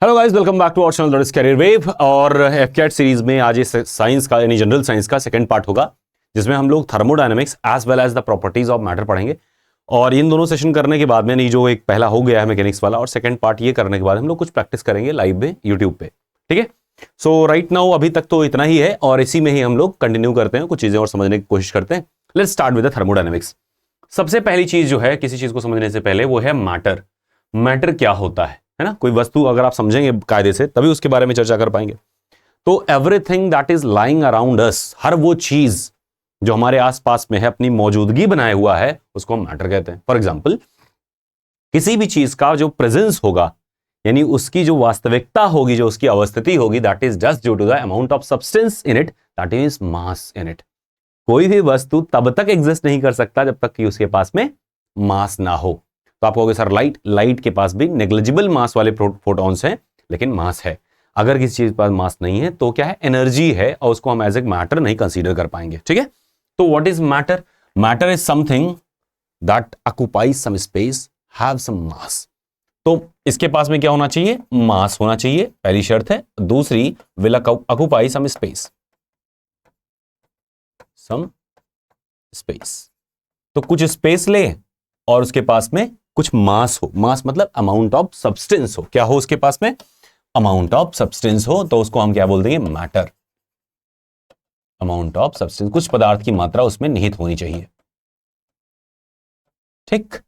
Hello guys, welcome back to our channel that is career wave. और एफकेट series में आज इस साइंस का यानी जनरल साइंस का सेकंड पार्ट होगा, जिसमें हम लोग thermodynamics as well as the properties of matter पढ़ेंगे। और इन दोनों सेशन करने के बाद में नहीं, जो एक पहला हो गया है मैकेनिक्स वाला, और सेकंड पार्ट ये करने के बाद हम लोग कुछ प्रैक्टिस करेंगे लाइव में यूट्यूब पे। ठीक है, सो राइट नाउ अभी तक तो इतना ही है और इसी में ही हम लोग कंटिन्यू करते हैं, कुछ चीजें और समझने की कोशिश करते हैं। Let's start with the thermodynamics. सबसे पहली चीज जो है किसी चीज को समझने से पहले वो है मैटर। मैटर क्या होता है ना? कोई वस्तु अगर आप समझेंगे कायदे से तभी उसके बारे में चर्चा कर पाएंगे। तो everything that is lying around us, हर वो चीज जो हमारे आसपास में है, अपनी मौजूदगी बनाए हुआ है, उसको हम मैटर कहते हैं। फॉर एग्जाम्पल, किसी भी चीज का जो प्रेजेंस होगा, यानी उसकी जो वास्तविकता होगी, जो उसकी अवस्थिति होगी, that is just due to the amount of substance in it, that is mass in it. कोई भी वस्तु तब तक एग्जिस्ट नहीं कर सकता जब तक कि उसके पास में मास ना हो। तो आप कहोगे सर लाइट के पास भी नेग्लिजिबल मास वाले फोटॉन्स हैं, लेकिन मास है। अगर किसी चीज के पास मास नहीं है तो क्या है? एनर्जी है, और उसको हम एज ए मैटर नहीं कंसीडर कर पाएंगे। ठीक है, तो what is matter? Matter is something that occupies some space, have some mass. तो इसके पास में क्या होना चाहिए? मास होना चाहिए, पहली शर्त है। दूसरी, will occupy some space, some space. तो कुछ स्पेस ले और उसके पास में कुछ मास हो। मास मतलब अमाउंट ऑफ सब्सटेंस हो। क्या हो उसके पास में? अमाउंट ऑफ सब्सटेंस हो, तो उसको हम क्या बोल देंगे? मैटर। अमाउंट ऑफ सब्सटेंस, कुछ पदार्थ की मात्रा उसमें निहित होनी चाहिए। ठीक,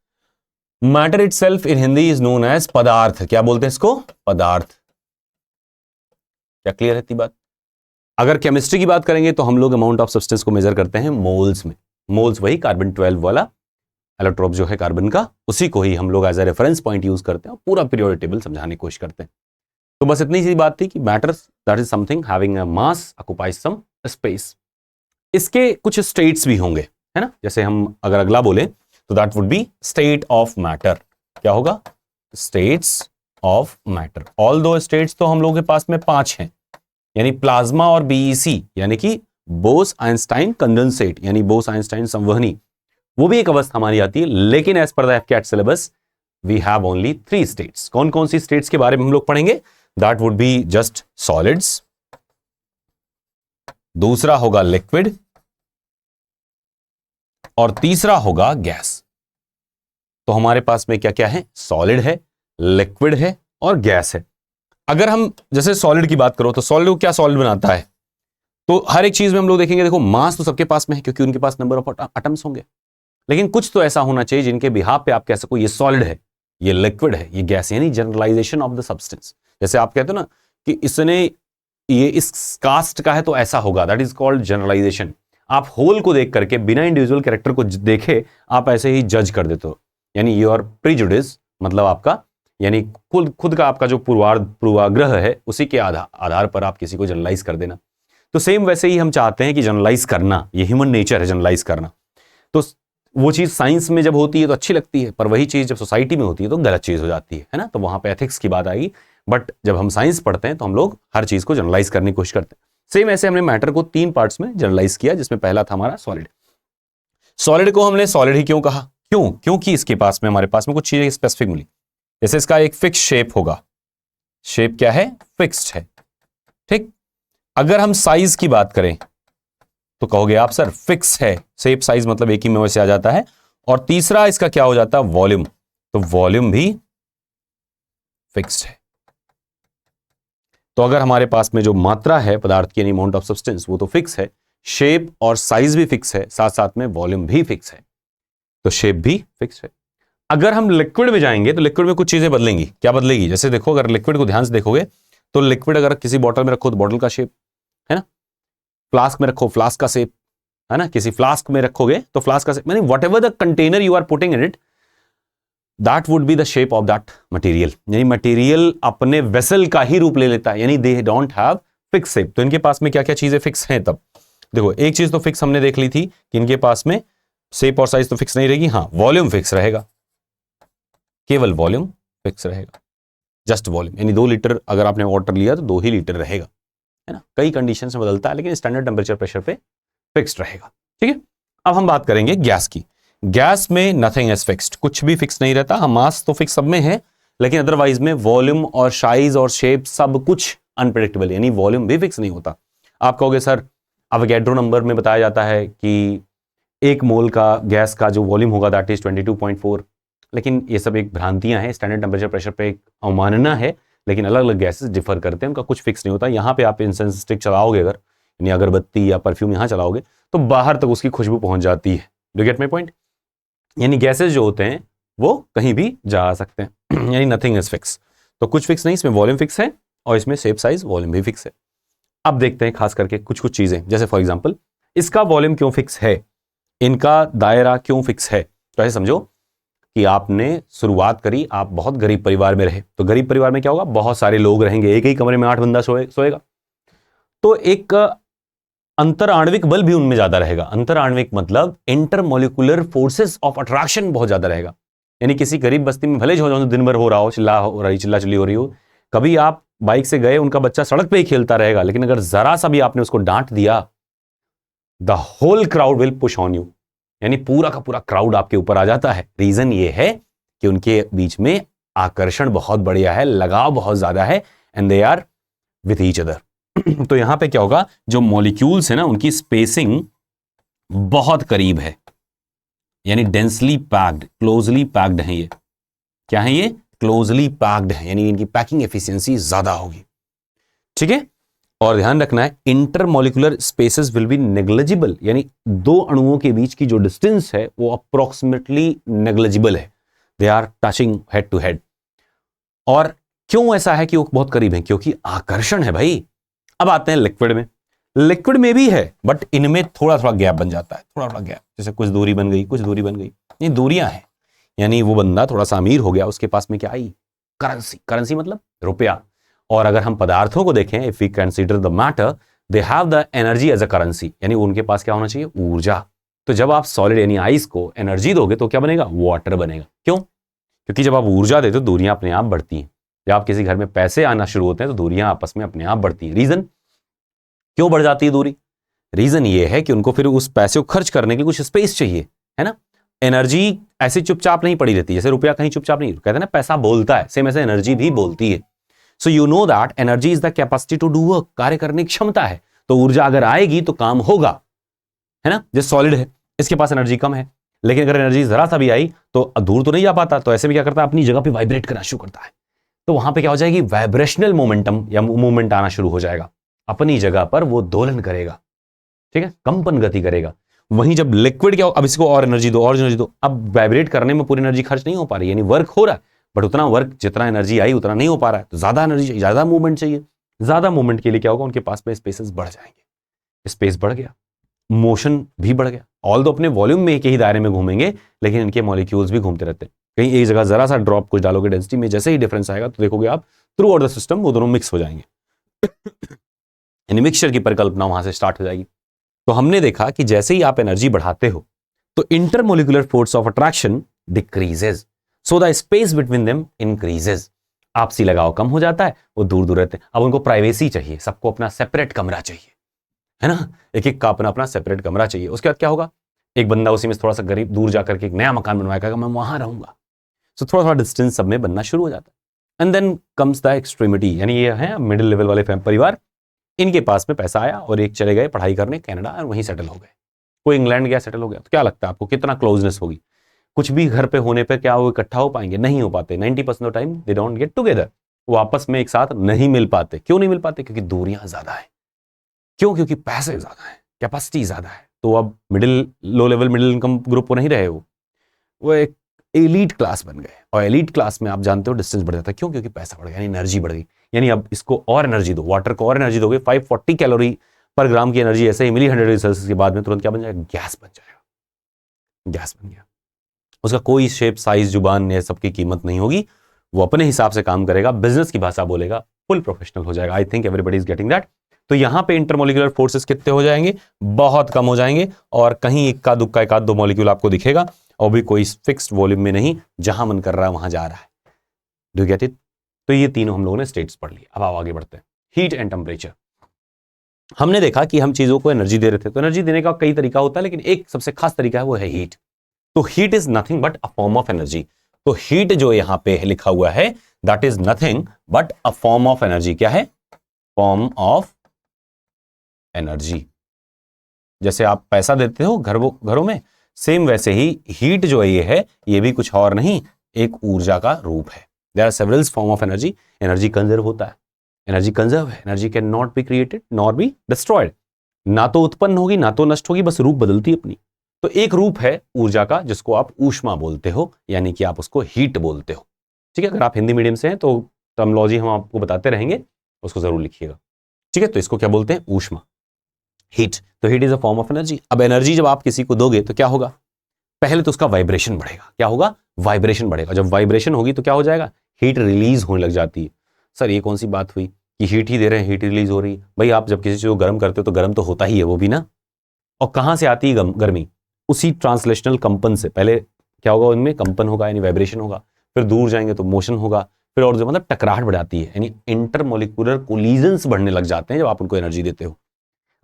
matter itself in Hindi is known as पदार्थ। क्या बोलते हैं इसको? पदार्थ। क्या क्लियर है इतनी बात? अगर केमिस्ट्री की बात करेंगे तो हम लोग अमाउंट ऑफ सब्सटेंस को मेजर करते हैं मोल्स में। मोल्स वही कार्बन 12 वाला एलोट्रोप जो है कार्बन का, उसी को ही हम लोग as a reference point use करते हैं और पूरा पीरियोडिक टेबल समझाने की कोशिश करते हैं। तो बस इतनी सी बात थी कि matter that is something having a mass, occupies some space. इसके कुछ स्टेट्स भी होंगे, है ना? जैसे हम अगर अगला बोले तो that would B state of matter. क्या होगा? States of matter. ऑल दो स्टेट्स तो हम लोगों के पास में 5 हैं, यानी प्लाज्मा और बीईसी, यानी कि बोस आइंस्टाइन कंडेंसेट, यानी बोस आइंस्टाइन संवहनी, वो भी एक अवस्था हमारी आती है। लेकिन एज पर द एफकेट syllabus we have only 3 states. कौन कौन सी स्टेट्स के बारे में हम लोग पढ़ेंगे? That would be just solids, दूसरा होगा लिक्विड, और तीसरा होगा गैस। तो हमारे पास में क्या क्या है? सॉलिड है, लिक्विड है और गैस है। अगर हम जैसे सॉलिड की बात करो तो सॉलिड को क्या सॉलिड बनाता है? तो हर एक चीज में हम लोग देखेंगे, देखो मास तो सबके पास में है क्योंकि उनके पास नंबर ऑफ एटम्स होंगे, लेकिन कुछ तो ऐसा होना चाहिए जिनके बिहाफ पे आप कह सको ये सॉलिड है, ये लिक्विड है, ये गैस, यानी जनरलाइजेशन ऑफ द सब्सटेंस। जैसे आप कहते हो ना कि इसने ये इस कास्ट का है तो ऐसा होगा, दैट इज कॉल्ड जनरलाइजेशन। आप होल को देख करके बिना इंडिविजुअल कैरेक्टर को देखे आप ऐसे ही जज कर देते हो, यानी योर प्रीजुडिस, मतलब आपका यानी खुद का आपका जो पूर्वाग्रह है उसी के आधार पर आप किसी को जनरलाइज कर देना। तो सेम वैसे ही हम चाहते हैं कि जनरलाइज करना, ये ह्यूमन नेचर है जनरलाइज करना। तो वो चीज साइंस में जब होती है तो अच्छी लगती है, पर वही चीज जब सोसाइटी में होती है तो गलत चीज हो जाती है ना? तो वहां पे एथिक्स की बात आएगी। बट जब हम साइंस पढ़ते हैं तो हम लोग हर चीज को जनरलाइज करने की कोशिश करते हैं। सेम ऐसे हमने मैटर को 3 पार्ट्स में जनरलाइज किया, जिसमें पहला था हमारा सॉलिड। सॉलिड को हमने सॉलिड ही क्यों कहा? क्योंकि इसके पास में हमारे पास में कुछ चीजें स्पेसिफिक मिली। जैसे इसका एक फिक्स शेप होगा, शेप क्या है? फिक्स्ड है। ठीक, अगर हम साइज की बात करें तो कहोगे आप सर फिक्स है, शेप साइज मतलब एक ही में वैसे आ जाता है। और तीसरा इसका क्या हो जाता है? वॉल्यूम। तो वॉल्यूम भी फिक्स्ड है। तो अगर हमारे पास में जो मात्रा है पदार्थ की, यानी अमाउंट ऑफ सब्सटेंस, वो तो फिक्स है, शेप और साइज भी फिक्स है, साथ साथ में वॉल्यूम भी फिक्स है, तो शेप भी फिक्स है। अगर हम लिक्विड में जाएंगे तो लिक्विड में कुछ चीजें बदलेंगी। क्या बदलेगी? जैसे देखो, अगर लिक्विड को ध्यान से देखोगे तो लिक्विड अगर किसी बॉटल में रखो तो बॉटल का शेप, है ना? फ्लास्क में रखो, फ्लास्क का शेप, है ना? किसी फ्लास्क में रखोगे तो फ्लास्क का शेप, यानी whatever the container you are putting in it, that would be the shape of that material. यानी मटेरियल अपने वेसल का ही रूप ले लेता है, यानी they don't have fix shape. तो इनके पास में क्या क्या चीजें फिक्स हैं? तब देखो, एक चीज तो फिक्स हमने देख ली थी कि इनके पास में शेप और साइज तो फिक्स नहीं रहेगी, हाँ वॉल्यूम फिक्स रहेगा, केवल वॉल्यूम फिक्स रहेगा, जस्ट वॉल्यूम। यानी 2 लीटर अगर आपने वाटर लिया तो 2 ही लीटर रहेगा, है ना? कई कंडीशंस में बदलता है, लेकिन स्टैंडर्ड टेम्परेचर प्रेशर पे फिक्स्ड रहेगा। ठीक है, अब हम बात करेंगे गैस की। गैस में नथिंग इज फिक्स्ड, कुछ भी फिक्स नहीं रहता। हाँ, मास तो फिक्स सब में है, लेकिन अदरवाइज में वॉल्यूम और साइज और शेप सब कुछ अनप्रेडिक्टेबल, यानी वॉल्यूम भी फिक्स नहीं होता। आप कहोगे सर अवोगाड्रो नंबर में बताया जाता है कि 1 मोल का गैस का जो वॉल्यूम होगा दैट इज 22.4, लेकिन ये सब एक भ्रांतियां हैं। स्टैंडर्ड टेम्परेचर प्रेशर पे एक अवमानना है, लेकिन अलग अलग गैसेस डिफर करते हैं, उनका कुछ फिक्स नहीं होता। यहाँ पे आप इंसेंस स्टिक चलाओगे अगर, यानी अगरबत्ती या परफ्यूम यहाँ चलाओगे तो बाहर तक उसकी खुशबू पहुंच जाती है। Do get my point? यानी गैसेस जो होते हैं वो कहीं भी जा सकते हैं यानी नथिंग इज फिक्स। तो कुछ फिक्स नहीं, इसमें वॉल्यूम फिक्स है और इसमें शेप साइज वॉल्यूम भी फिक्स है। अब देखते हैं खास करके कुछ कुछ चीजें, जैसे फॉर एग्जांपल इसका वॉल्यूम क्यों फिक्स है, इनका दायरा क्यों फिक्स है। तो ऐसे समझो कि आपने शुरुआत करी, आप बहुत गरीब परिवार में रहे, तो गरीब परिवार में क्या होगा, बहुत सारे लोग रहेंगे, एक ही कमरे में 8 बंदा सोएगा, तो एक अंतर आणविक बल भी उनमें ज्यादा रहेगा। अंतर आणविक मतलब इंटरमोलिकुलर फोर्सेस ऑफ अट्रैक्शन बहुत ज्यादा रहेगा। यानी किसी गरीब बस्ती में भले जो दिन भर हो रहा हो, चिल्ला चिल्ली हो रही हो, कभी आप बाइक से गए, उनका बच्चा सड़क पे ही खेलता रहेगा, लेकिन अगर जरा सा भी आपने उसको डांट दिया, the whole crowd will push on you, यानी पूरा का पूरा क्राउड आपके ऊपर आ जाता है। रीजन ये है कि उनके बीच में आकर्षण बहुत बढ़िया है, लगाव बहुत ज्यादा है, and they are with each other. तो यहां पे क्या होगा, जो मॉलिक्यूल्स है ना उनकी स्पेसिंग बहुत करीब है, यानी डेंसली पैक्ड, क्लोजली पैक्ड है। ये क्या है, ये क्लोजली पैक्ड है, यानी इनकी पैकिंग एफिशिएंसी ज्यादा होगी। ठीक है, और ध्यान रखना है intermolecular spaces will be negligible, यानी दो अणुओं के बीच की जो डिस्टेंस है वो अप्रोक्सीमेटली नेग्लिजिबल है, they are touching head to head. और क्यों ऐसा है कि वो बहुत करीब है, क्योंकि आकर्षण है भाई। अब आते हैं लिक्विड में। लिक्विड में भी है, बट इनमें थोड़ा थोड़ा गैप बन जाता है, थोड़ा थोड़ा गैप, जैसे कुछ दूरी बन गई, कुछ दूरी बन गई, ये दूरियां हैं। यानी वो बंदा थोड़ा सा अमीर हो गया, उसके पास में क्या आई, करेंसी। करेंसी मतलब रुपया। और अगर हम पदार्थों को देखें, if we consider the matter, they have the energy as a currency, यानी उनके पास क्या होना चाहिए, ऊर्जा। तो जब आप सॉलिड यानी आइस को एनर्जी दोगे तो क्या बनेगा, वाटर बनेगा। क्यों? क्योंकि जब आप ऊर्जा देते हो दूरियां अपने आप बढ़ती हैं। जब आप किसी घर में पैसे आना शुरू होते हैं तो दूरियां आपस में अपने आप बढ़ती हैं। रीजन क्यों बढ़ जाती है दूरी? रीजन ये है कि उनको फिर उस पैसे को खर्च करने के लिए कुछ स्पेस चाहिए, है ना। एनर्जी ऐसे चुपचाप नहीं पड़ी रहती, जैसे रुपया कहीं चुपचाप नहीं, कहते हैं ना पैसा बोलता है, सेम ऐसे एनर्जी भी बोलती है। So you know that energy is the capacity to do work, कार्य करने की क्षमता है। तो ऊर्जा अगर आएगी तो काम होगा, है ना। जैसे सॉलिड है, इसके पास एनर्जी कम है, लेकिन अगर एनर्जी जरा सा भी आई तो दूर तो नहीं जा पाता, तो ऐसे में क्या करता है, अपनी जगह पे वाइब्रेट करना शुरू करता है। तो वहां पे क्या हो जाएगी, वाइब्रेशनल मोमेंटम या मूवमेंट आना शुरू हो जाएगा, अपनी जगह पर वो दोलन करेगा, ठीक है, कंपन गति करेगा। वहीं जब लिक्विड क्या हो, अब इसको और एनर्जी दो, और एनर्जी दो, अब वाइब्रेट करने में पूरी एनर्जी खर्च नहीं हो पा रही, यानी वर्क हो रहा है, बट उतना वर्क जितना एनर्जी आई उतना नहीं हो पा रहा है, तो ज्यादा एनर्जी चाहिए, ज्यादा मूवमेंट चाहिए। ज्यादा मूवमेंट के लिए क्या होगा, उनके पास में स्पेसेस बढ़ जाएंगे, स्पेस बढ़ गया, मोशन भी बढ़ गया। ऑल दो अपने वॉल्यूम में एक ही दायरे में घूमेंगे, लेकिन इनके मॉलिक्यूल्स भी घूमते रहते हैं। कहीं एक जगह जरा सा ड्रॉप कुछ डालोगे डेंसिटी में, जैसे ही डिफरेंस आएगा तो देखोगे आप थ्रू आउट द सिस्टम वो दोनों मिक्स हो जाएंगे यानी मिक्सचर की परिकल्पना वहां से स्टार्ट हो जाएगी। तो हमने देखा कि जैसे ही आप एनर्जी बढ़ाते हो तो intermolecular force of attraction decreases, so the space between them increases. आपसी लगाव कम हो जाता है, वो दूर दूर रहते हैं। अब उनको प्राइवेसी चाहिए, सबको अपना सेपरेट कमरा चाहिए, है ना, एक एक का अपना अपना सेपरेट कमरा चाहिए। उसके बाद क्या होगा, एक बंदा उसी में थोड़ा सा गरीब दूर जाकर के एक नया मकान बनवाएगा, मैं वहां रहूंगा। सो थोड़ा थोड़ा डिस्टेंस सब में बनना शुरू हो जाता है। And then comes the extremity, यानी ये है मिडिल लेवल वाले परिवार, इनके पास में पैसा आया और एक चले गए पढ़ाई करने कनाडा और वहीं सेटल हो गए। कोई इंग्लैंड गया सेटल हो गया, तो क्या लगता है आपको कितना क्लोजनेस होगी? कुछ भी घर पे होने पे क्या वो इकट्ठा हो पाएंगे? नहीं हो पाते। 90% of time they don't get together, वो आपस में एक साथ नहीं मिल पाते। क्यों नहीं मिल पाते? क्योंकि दूरियां ज्यादा है। क्यों? क्योंकि पैसे ज्यादा है, कैपेसिटी ज्यादा है। तो अब low level middle income group को नहीं रहे, वो एक एलीट क्लास बन गए, और एलीट क्लास में आप जानते हो डिस्टेंस बढ़ जाता है। क्यों? क्योंकि पैसा बढ़ गया, यानी एनर्जी बढ़ गई। यानी अब इसको और एनर्जी दो, वाटर को और एनर्जी दोगे, 540 कैलोरी पर ग्राम की एनर्जी ऐसे ही मिली 100 डिग्री सेल्सियस के बाद में तुरंत क्या बन जाएगा, गैस बन जाएगा। गैस बन गया, उसका कोई शेप साइज जुबान ये सबकी कीमत नहीं होगी, वो अपने हिसाब से काम करेगा, बिजनेस की भाषा बोलेगा, फुल प्रोफेशनल हो जाएगा। I think everybody is getting that. तो यहां पे इंटरमोलिकुलर फोर्सेस कितने हो जाएंगे, बहुत कम हो जाएंगे, और कहीं इक्का दुक्का एक आध दो मॉलिक्यूल आपको दिखेगा, और भी कोई फिक्स्ड वॉल्यूम में नहीं, जहां मन कर रहा है वहां जा रहा है। Do get it? तो ये तीनों हम लोगों ने स्टेट्स पढ़ लिए। अब आगे बढ़ते हैं, हीट एंड टेम्परेचर। हमने देखा कि हम चीजों को एनर्जी दे रहे थे, तो एनर्जी देने का कई तरीका होता है, लेकिन एक सबसे खास तरीका है वो है हीट। तो heat is nothing but a form of energy. तो हीट जो यहां पे लिखा हुआ है that is nothing but a form of energy. क्या है? Form of energy. जैसे आप पैसा देते हो घरों में, सेम वैसे ही हीट जो है ये भी कुछ और नहीं, एक ऊर्जा का रूप है। There are several form of energy. Energy conserve होता है, एनर्जी कंजर्व है, energy can not be created nor be destroyed. ना तो उत्पन्न होगी ना तो नष्ट होगी, बस रूप बदलती है अपनी। तो एक रूप है ऊर्जा का जिसको आप ऊष्मा बोलते हो, यानी कि आप उसको हीट बोलते हो। ठीक है, अगर आप हिंदी मीडियम से हैं तो टर्मिनोलॉजी हम आपको बताते रहेंगे, उसको जरूर लिखिएगा। ठीक है, तो इसको क्या बोलते हैं? ऊष्मा, हीट। तो heat is a form of energy. अब एनर्जी जब आप किसी को दोगे तो क्या होगा? पहले तो उसका वाइब्रेशन बढ़ेगा। क्या होगा? वाइब्रेशन बढ़ेगा। जब वाइब्रेशन होगी तो क्या हो जाएगा? हीट रिलीज होने लग जाती है। सर ये कौन सी बात हुई कि हीट ही दे रहे हैं, हीट रिलीज हो रही है? भाई आप जब किसी चीज को गर्म करते हो तो गर्म तो होता ही है वो भी ना। और कहां से आती है गर्मी? उसी ट्रांसलेशनल कंपन से। पहले क्या होगा? उनमें कंपन होगा यानी वाइब्रेशन होगा, फिर दूर जाएंगे तो मोशन होगा, फिर और जो मतलब टकराहट बढ़ जाती है, यानी इंटरमोलिकुलर कोलिजन्स बढ़ने लग जाते हैं जब आप उनको एनर्जी देते हो।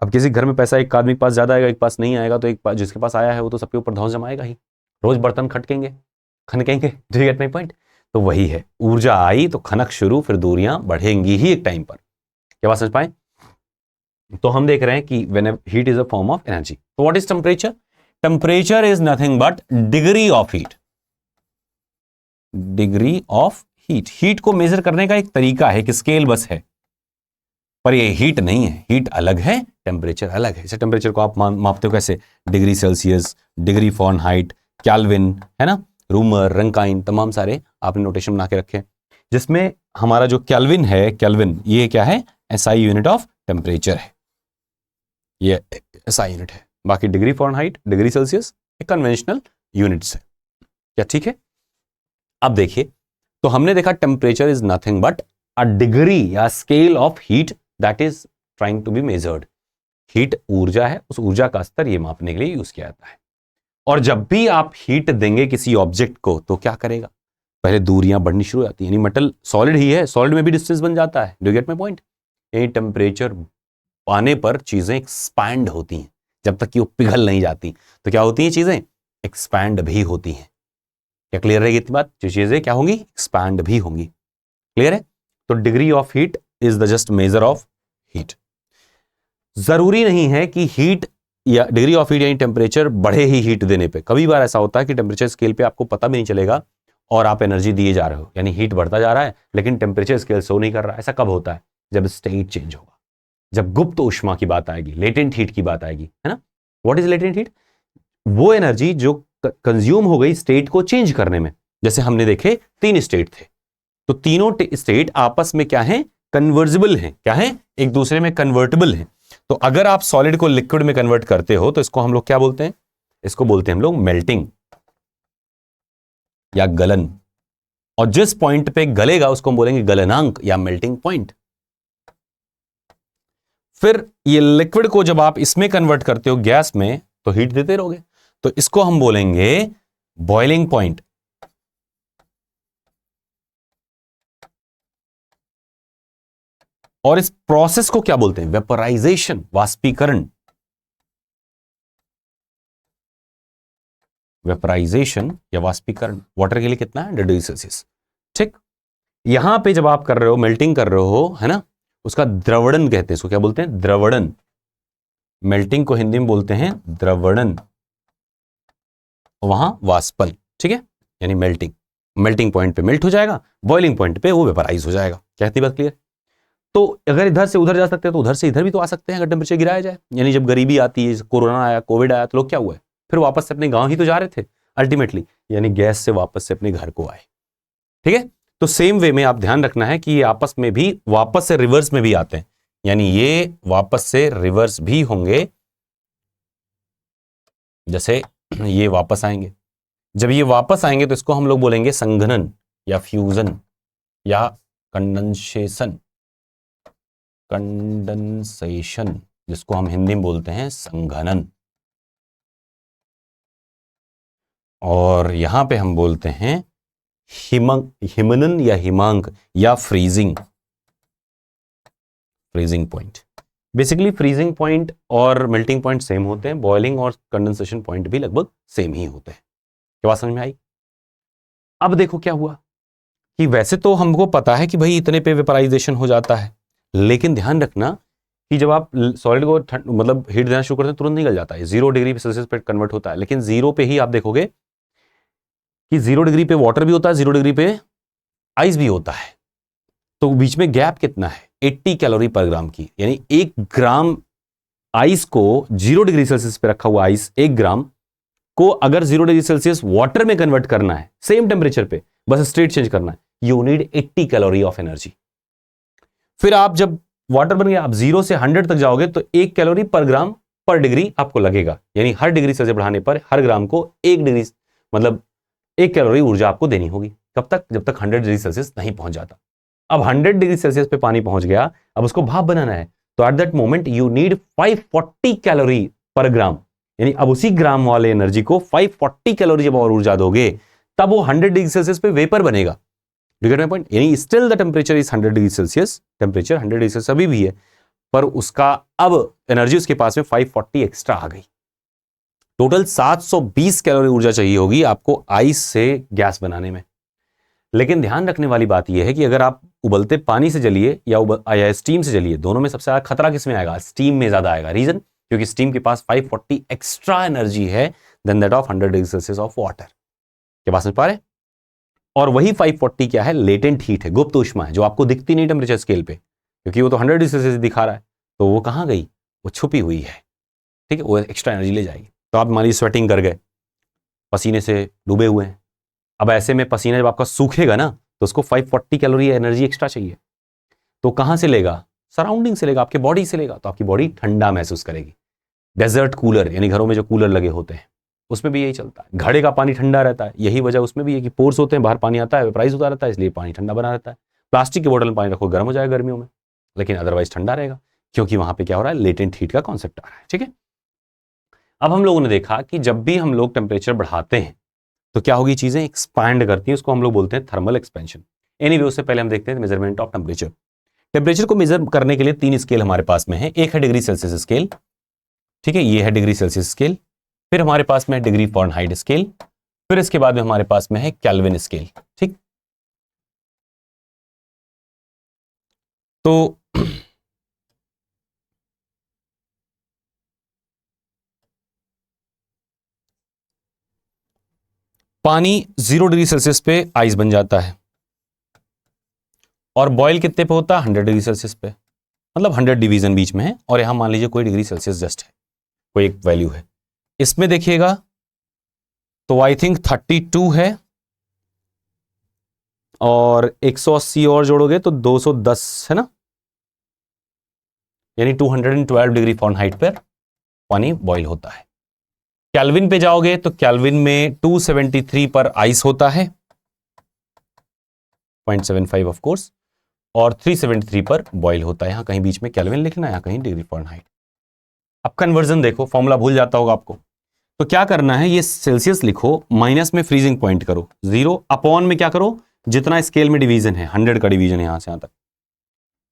अब किसी घर में पैसा एक आदमी के पास ज्यादा आएगा, एक पास नहीं आएगा, तो एक पास जिसके पास आया है वो तो सबके ऊपर धौंस जमाएगा ही। रोज बर्तन खटकेंगे, खनकेंगे। Do you get my point? तो वही है, ऊर्जा आई तो खनक शुरू, फिर दूरियां बढ़ेंगी ही एक टाइम पर। क्या बात समझ पाए? तो हम देख रहे हैं कि when heat is a form of energy. तो what is temperature? Temperature is nothing but degree of heat. Degree of heat. Heat को मेजर करने का एक तरीका है, एक स्केल बस है, पर ये हीट नहीं है। हीट अलग है, टेम्परेचर अलग है। इसे टेम्परेचर को आप मापते हो कैसे? Degree Celsius, degree Fahrenheit, kelvin, है ना, रूमर, रंकाइन, तमाम सारे आपने नोटेशन बना के रखे। जिसमें हमारा जो केल्विन है, केल्विन ये क्या है? एसआई यूनिट ऑफ टेम्परेचर है, ये एसआई यूनिट है। बाकी डिग्री फॉरेनहाइट, डिग्री सेल्सियस ये कन्वेंशनल यूनिट्स है। क्या ठीक है? अब देखिए, तो हमने देखा temperature is nothing but a degree या scale of heat that is trying to be measured. Heat ऊर्जा है, उस ऊर्जा का स्तर ये मापने के लिए यूज किया जाता है। और जब भी आप हीट देंगे किसी ऑब्जेक्ट को तो क्या करेगा? पहले दूरियां बढ़नी शुरू हो जाती है, यानी मेटल सॉलिड ही है, सॉलिड में भी डिस्टेंस बन जाता है। Do you get my point? यही टेम्परेचर पाने पर चीजें एक्सपैंड होती हैं, जब तक कि वो पिघल नहीं जाती तो क्या होती हैं? चीजें एक्सपैंड भी होती हैं। क्या क्लियर रहेगी इतनी बात? जो चीजें क्या होंगी? एक्सपैंड भी होंगी। क्लियर है? तो degree of heat is the just measure of heat. जरूरी नहीं है कि हीट या डिग्री ऑफ हीट यानी टेम्परेचर बढ़े ही हीट देने पे। कभी बार ऐसा होता है कि टेम्परेचर स्केल पे आपको पता भी नहीं चलेगा और आप एनर्जी दिए जा रहे हो, यानी हीट बढ़ता जा रहा है लेकिन टेम्परेचर स्केल शो नहीं कर रहा है। ऐसा कब होता है? जब स्टेट चेंज होगा, जब गुप्त ऊष्मा की बात आएगी, लेटेंट हीट की बात आएगी, है ना। What is latent heat? वो एनर्जी जो कंज्यूम हो गई स्टेट को चेंज करने में। जैसे हमने देखे 3 स्टेट थे, तो तीनों स्टेट आपस में क्या है? कन्वर्जिबल हैं। क्या है? एक दूसरे में कन्वर्टेबल हैं। तो अगर आप सॉलिड को लिक्विड में कन्वर्ट करते हो तो इसको हम लोग क्या बोलते हैं? इसको बोलते हैं हम लोग मेल्टिंग या गलन। और जिस पॉइंट पे गलेगा उसको हम बोलेंगे गलनांक या मेल्टिंग पॉइंट। फिर ये लिक्विड को जब आप इसमें कन्वर्ट करते हो गैस में तो हीट देते रहोगे, तो इसको हम बोलेंगे बॉइलिंग पॉइंट। और इस प्रोसेस को क्या बोलते हैं? वेपराइजेशन, वाष्पीकरण। वेपराइजेशन या वाष्पीकरण। वाटर के लिए कितना है? 100 डिग्री सेल्सियस। ठीक, यहां पे जब आप कर रहे हो, मेल्टिंग कर रहे हो, है ना, उसका द्रवणन कहते हैं। इसको क्या बोलते हैं? द्रवणन। मेल्टिंग को हिंदी में बोलते हैं द्रवणन, वहां वाष्पन। ठीक है, यानी मेल्टिंग। मेल्टिंग पॉइंट पे मेल्ट हो जाएगा, बॉइलिंग पॉइंट पे वो वेपराइज हो जाएगा। कहती बात क्लियर? तो अगर इधर से उधर जा सकते हैं तो उधर से इधर भी तो आ सकते हैं अगर टेम्परेचर गिराया जाए। यानी जब गरीबी आती है, कोरोना आया, कोविड आया, तो लोग क्या हुए? फिर वापस से अपने गांव ही तो जा रहे थे अल्टीमेटली, यानी गैस से वापस से अपने घर को आए। ठीक है, तो सेम वे में आप ध्यान रखना है कि ये आपस में भी वापस से रिवर्स में भी आते हैं, यानी ये वापस से रिवर्स भी होंगे। जैसे ये वापस आएंगे, जब ये वापस आएंगे तो इसको हम लोग बोलेंगे संघनन या फ्यूजन या कंडेंसेशन। कंडेंसेशन, जिसको हम हिंदी में बोलते हैं संघनन। और यहां पे हम बोलते हैं हिमनन या हिमांक या freezing. Freezing point. Basically freezing point और मेल्टिंग पॉइंट सेम होते हैं, बॉइलिंग और कंडेंसेशन पॉइंट भी लगभग सेम ही होते हैं। क्या बात समझ में आई? अब देखो क्या हुआ कि वैसे तो हमको पता है कि भाई इतने पे वेपराइजेशन हो जाता है, लेकिन ध्यान रखना कि जब आप सॉलिड को मतलब हीट देना शुरू करते हैं तुरंत निकल जाता है, 0 डिग्री सेल्सियस पे कन्वर्ट होता है। लेकिन 0 पे ही आप देखोगे कि 0 डिग्री पे वाटर भी होता है, 0 डिग्री पे आइस भी होता है। तो बीच में गैप कितना है, 80 कैलोरी पर ग्राम की। यानी 1 ग्राम आइस को 0 डिग्री सेल्सियस पे रखा हुआ आइस 1 ग्राम को अगर 0 डिग्री सेल्सियस वाटर में कन्वर्ट करना है सेम टेम्परेचर पे, बस स्टेट चेंज करना है, you need 80 calorie of energy. फिर आप जब वाटर बन गया, आप 0 से 100 तक जाओगे तो 1 कैलोरी पर ग्राम पर डिग्री आपको लगेगा। यानी हर डिग्री सेल्सियस बढ़ाने पर हर ग्राम को 1 डिग्री मतलब 1 कैलोरी ऊर्जा आपको देनी होगी। कब तक, जब तक 100 डिग्री सेल्सियस नहीं पहुंच जाता। अब 100 डिग्री सेल्सियस पे पानी पहुंच गया, अब उसको भाप बनाना है, तो at that moment you need 540 calorie पर ग्राम। यानी अब उसी ग्राम वाले एनर्जी को 540 कैलोरी जब और ऊर्जा दोगे तब वो 100 डिग्री सेल्सियस पे वेपर बनेगा। Do get my point? यानी still the temperature is 100 degree Celsius, temperature 100 degree Celsius अभी भी है, पर उसका अब एनर्जी उसके पास में 540 एक्स्ट्रा आ गई। टोटल 720 कैलोरी ऊर्जा चाहिए होगी आपको आइस से गैस बनाने में। लेकिन ध्यान रखने वाली बात यह है कि अगर आप उबलते पानी से जलिए या स्टीम से जलिए, दोनों में सबसे ज्यादा खतरा किसमें आएगा? स्टीम में ज्यादा आएगा। रीजन, क्योंकि स्टीम के पास 540 एक्स्ट्रा एनर्जी है then that of 100 degree Celsius of water. के पास समझ पा रहे? और वही 540 क्या है? लेटेंट हीट है, गुप्त ऊष्मा है, जो आपको दिखती नहीं टेम्परेचर स्केल पे, क्योंकि वो तो 100 डिग्री सेल्सियस दिखा रहा है, तो वो कहां गई? वो छुपी हुई है। ठीक है, वो एक्स्ट्रा एनर्जी ले जाएगी। तो आप मान लीजिए स्वेटिंग कर गए, पसीने से डूबे हुए हैं, अब ऐसे में पसीना जब आपका सूखेगा ना तो उसको 540 कैलोरी एनर्जी एक्स्ट्रा चाहिए। तो कहां से लेगा? सराउंडिंग से लेगा, आपके बॉडी से लेगा, तो आपकी बॉडी ठंडा महसूस करेगी। डेजर्ट कूलर, यानी घरों में जो कूलर लगे होते हैं उसमें भी यही चलता है, घड़े का पानी ठंडा रहता है। यही वजह उसमें भी है कि पोर्स होते हैं, बाहर पानी आता है, वेपराइज होता रहता है, इसलिए पानी ठंडा बना रहता है। प्लास्टिक की बोतल में पानी रखो गर्म हो जाएगा गर्मियों में, लेकिन अदरवाइज ठंडा रहेगा, क्योंकि वहां पे क्या हो रहा है? लेटेंट हीट का कॉन्सेप्ट आ रहा है। ठीक है, अब हम लोगों ने देखा कि जब भी हम लोग टेम्परेचर बढ़ाते हैं तो क्या होगी? चीजें एक्सपैंड करती हैं, उसको हम लोग बोलते हैं थर्मल एक्सपेंशन। एनीवे, उससे पहले हम देखते हैं मेजरमेंट ऑफ टेम्परेचर। टेम्परेचर को मेजर करने के लिए 3 स्केल हमारे पास में है। एक है डिग्री सेल्सियस स्केल, ठीक है, ये है डिग्री सेल्सियस स्केल। फिर हमारे पास में है डिग्री फ़ारेनहाइट स्केल। फिर इसके बाद में हमारे पास में है केल्विन स्केल। ठीक, तो पानी 0 डिग्री सेल्सियस पे आइस बन जाता है, और बॉयल कितने पे होता है? 100 डिग्री सेल्सियस पे, मतलब 100 डिवीजन बीच में है, और यहां मान लीजिए कोई डिग्री सेल्सियस जस्ट है, कोई एक वैल्यू है। इसमें देखिएगा तो आई थिंक 32 है, और 180 और जोड़ोगे तो 210 है ना, यानी 212 डिग्री फ़ारेनहाइट पर पानी बॉईल होता है। केल्विन पे जाओगे तो केल्विन में 273 पर आइस होता है, 0.75 ऑफ कोर्स, और 373 पर बॉईल होता है। यहां कहीं बीच में केल्विन लिखना है, यहां कहीं डिग्री फ़ारेनहाइट। अब कन्वर्जन देखो, फॉर्मूला भूल जाता होगा आपको, तो क्या करना है? ये सेल्सियस लिखो, माइनस में फ्रीजिंग पॉइंट करो, 0 अपॉन में क्या करो? जितना स्केल में डिवीजन है, 100 का डिवीजन है यहां से यहां तक,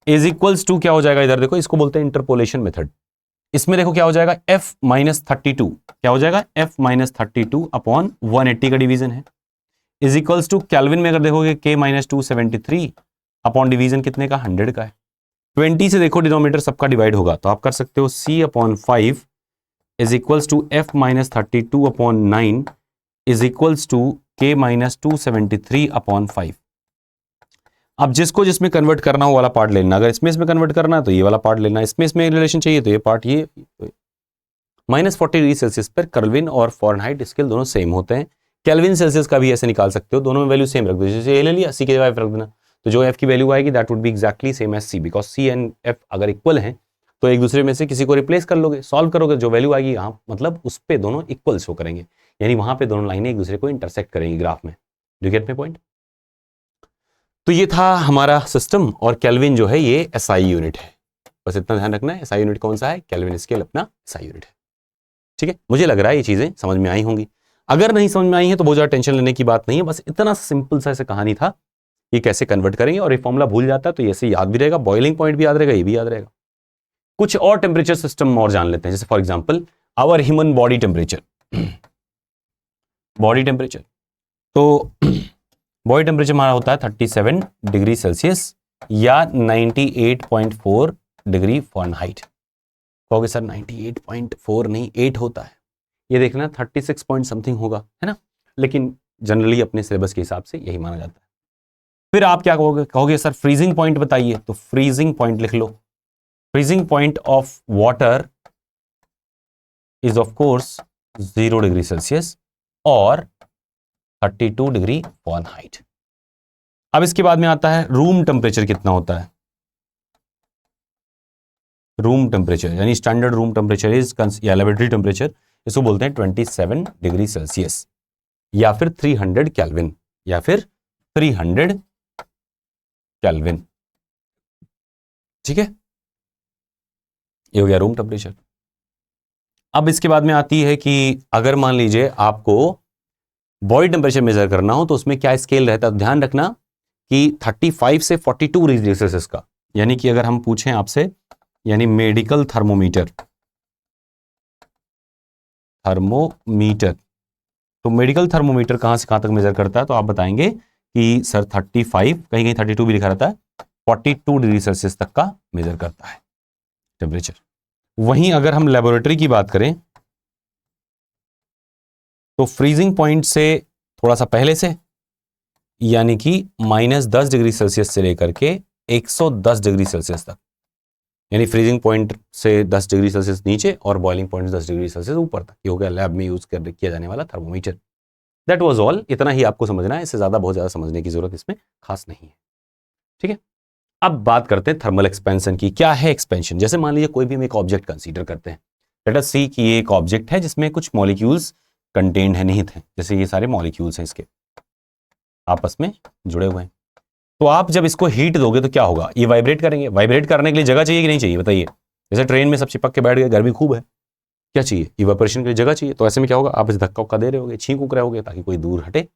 इज इक्वल्स टू क्या हो जाएगा? इधर देखो, इसको बोलते हैं इंटरपोलेशन मेथड। इसमें देखो क्या हो जाएगा? f-32 क्या हो जाएगा? f-32 अपॉन 180 का डिवीजन है, इज इक्वल्स टू केल्विन में अगर देखोगे K-273 अपॉन डिवीजन कितने का? 100 का है। 20 से देखो डिनोमिनेटर सबका डिवाइड होगा, तो आप कर सकते हो C upon 5 is equals to f-32 upon 9 is equals to K-273 upon 5। अब जिसको जिसमें कन्वर्ट करना हो वाला पार्ट लेना, अगर इसमें कन्वर्ट करना है तो ये वाला पार्ट लेना, इसमें रिलेशन चाहिए तो ये पार्ट, ये -40 डिग्री सेल्सियस पर केल्विन और फ़ारेनहाइट स्केल दोनों सेम होते हैं। केल्विन सेल्सियस का भी ऐसे निकाल सकते हो, दोनों में वैल्यू सेम रख दो। जैसे ए ले लिया, सी की जगह एफ रख देना, तो जो एफ की वैल्यू आएगी that would be exactly same as C, because C and F अगर इक्वल हैं तो एक दूसरे में से किसी को रिप्लेस कर लोगे, सॉल्व करोगे, जो वैल्यू आएगी यहाँ मतलब उस पर दोनों इक्वल शो करेंगे, यानी वहां पे दोनों लाइनें एक दूसरे को इंटरसेक्ट करेंगी ग्राफ में। Do get my point? तो ये था हमारा सिस्टम, और केल्विन जो है ये एसआई यूनिट है, बस इतना ध्यान रखना है। एसआई यूनिट कौन सा है? केल्विन स्केल अपना एसआई यूनिट है। ठीक है, मुझे लग रहा है ये चीजें समझ में आई होंगी। अगर नहीं समझ में आई है तो बहुत ज्यादा टेंशन लेने की बात नहीं है, बस इतना सिंपल सा ऐसे कहानी था, ये कैसे कन्वर्ट करेंगे, और ये फॉर्मूला भूल जाता है तो ऐसे याद भी रहेगा, बॉइलिंग पॉइंट भी याद रहेगा, ये भी याद रहेगा। कुछ और टेम्परेचर सिस्टम और जान लेते हैं, जैसे for example our human body temperature. Body temperature तो बॉडी टेम्परेचर हमारा होता है 37 डिग्री सेल्सियस या 98.4 डिग्री फ़ारेनहाइट। कहोगे सर 98.4 नहीं 8 होता है, ये देखना 36 पॉइंट समथिंग होगा, है ना, लेकिन जनरली अपने सिलेबस के हिसाब से यही माना जाता है। फिर आप क्या कहोगे सर फ्रीजिंग पॉइंट बताइए, तो फ्रीजिंग पॉइंट लिख लो। Freezing point of water is of course 0 degree Celsius और 32 डिग्री फ़ारेनहाइट। अब इसके बाद में आता है रूम टेम्परेचर कितना होता है। रूम टेम्परेचर यानी स्टैंडर्ड रूम टेम्परेचर इज या लेबोरेटरी टेम्परेचर, इसको बोलते हैं 27 डिग्री सेल्सियस या फिर 300 केल्विन या फिर 300 केल्विन। ठीक है, ये हो गया रूम टेम्परेचर। अब इसके बाद में आती है कि अगर मान लीजिए आपको बॉडी टेम्परेचर मेजर करना हो तो उसमें क्या स्केल रहता है, तो ध्यान रखना कि 35 से 42 डिग्री सेल्सियस का, यानी कि अगर हम पूछें आपसे यानी मेडिकल थर्मोमीटर, तो मेडिकल थर्मोमीटर कहां से कहां तक मेजर करता है, तो आप बताएंगे कि सर 35, कहीं कहीं 32 भी लिखा रहता है, 42 डिग्री सेल्सियस तक का मेजर करता है टेम्परेचर। वहीं अगर हम लेबोरेटरी की बात करें तो फ्रीजिंग पॉइंट से थोड़ा सा पहले से यानी कि -10 डिग्री सेल्सियस से लेकर के 110 डिग्री सेल्सियस तक, यानी फ्रीजिंग पॉइंट से 10 डिग्री सेल्सियस नीचे और बॉइलिंग पॉइंट 10 डिग्री सेल्सियस ऊपर तक, ये हो गया लैब में यूज किया जाने वाला थर्मोमीटर। दैट वाज ऑल, इतना ही आपको समझना है, इससे ज्यादा बहुत ज्यादा समझने की जरूरत इसमें खास नहीं है। ठीक है, अब बात करते हैं थर्मल एक्सपेंशन की। क्या है एक्सपेंशन? जैसे मान लीजिए कोई भी हम एक ऑब्जेक्ट कंसीडर करते हैं, लेट अस सी कि ये एक ऑब्जेक्ट है जिसमें कुछ मॉलिक्यूल्स कंटेन्ड है, निहित हैं, जैसे ये सारे मॉलिक्यूल्स हैं इसके आपस में जुड़े हुए हैं। तो आप जब इसको हीट दोगे तो क्या होगा, ये वाइब्रेट करेंगे। वाइब्रेट करने के लिए जगह चाहिए कि नहीं चाहिए बताइए? जैसे ट्रेन में सब चिपक के बैठ गए, गर्मी खूब है, क्या चाहिए, इवेपोरेशन के लिए जगह चाहिए। तो ऐसे में क्या होगा, आप इस धक्का उक्का दे रहे होगे, छींक उक रहे होगे ताकि कोई दूर हटे,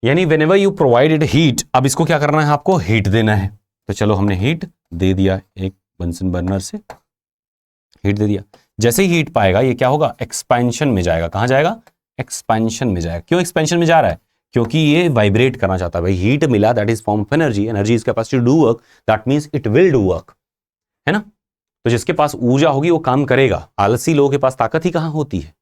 यानी व्हेनेवर यू प्रोवाइडेड हीट, अब इसको क्या करना है, आपको हीट देना है। तो चलो हमने हीट दे दिया, एक बंसन बर्नर से हीट दे दिया। जैसे ही हीट पाएगा ये क्या होगा, एक्सपेंशन में जाएगा। कहां जाएगा, एक्सपेंशन में जाएगा। क्यों एक्सपेंशन में जा रहा है, क्योंकि ये वाइब्रेट करना चाहता है। भाई हीट मिला, that is form of energy, energy is capacity to do work, that means it will do work, है ना। तो जिसके पास ऊर्जा होगी वो काम करेगा। आलसी लोगों के पास ताकत ही कहां होती है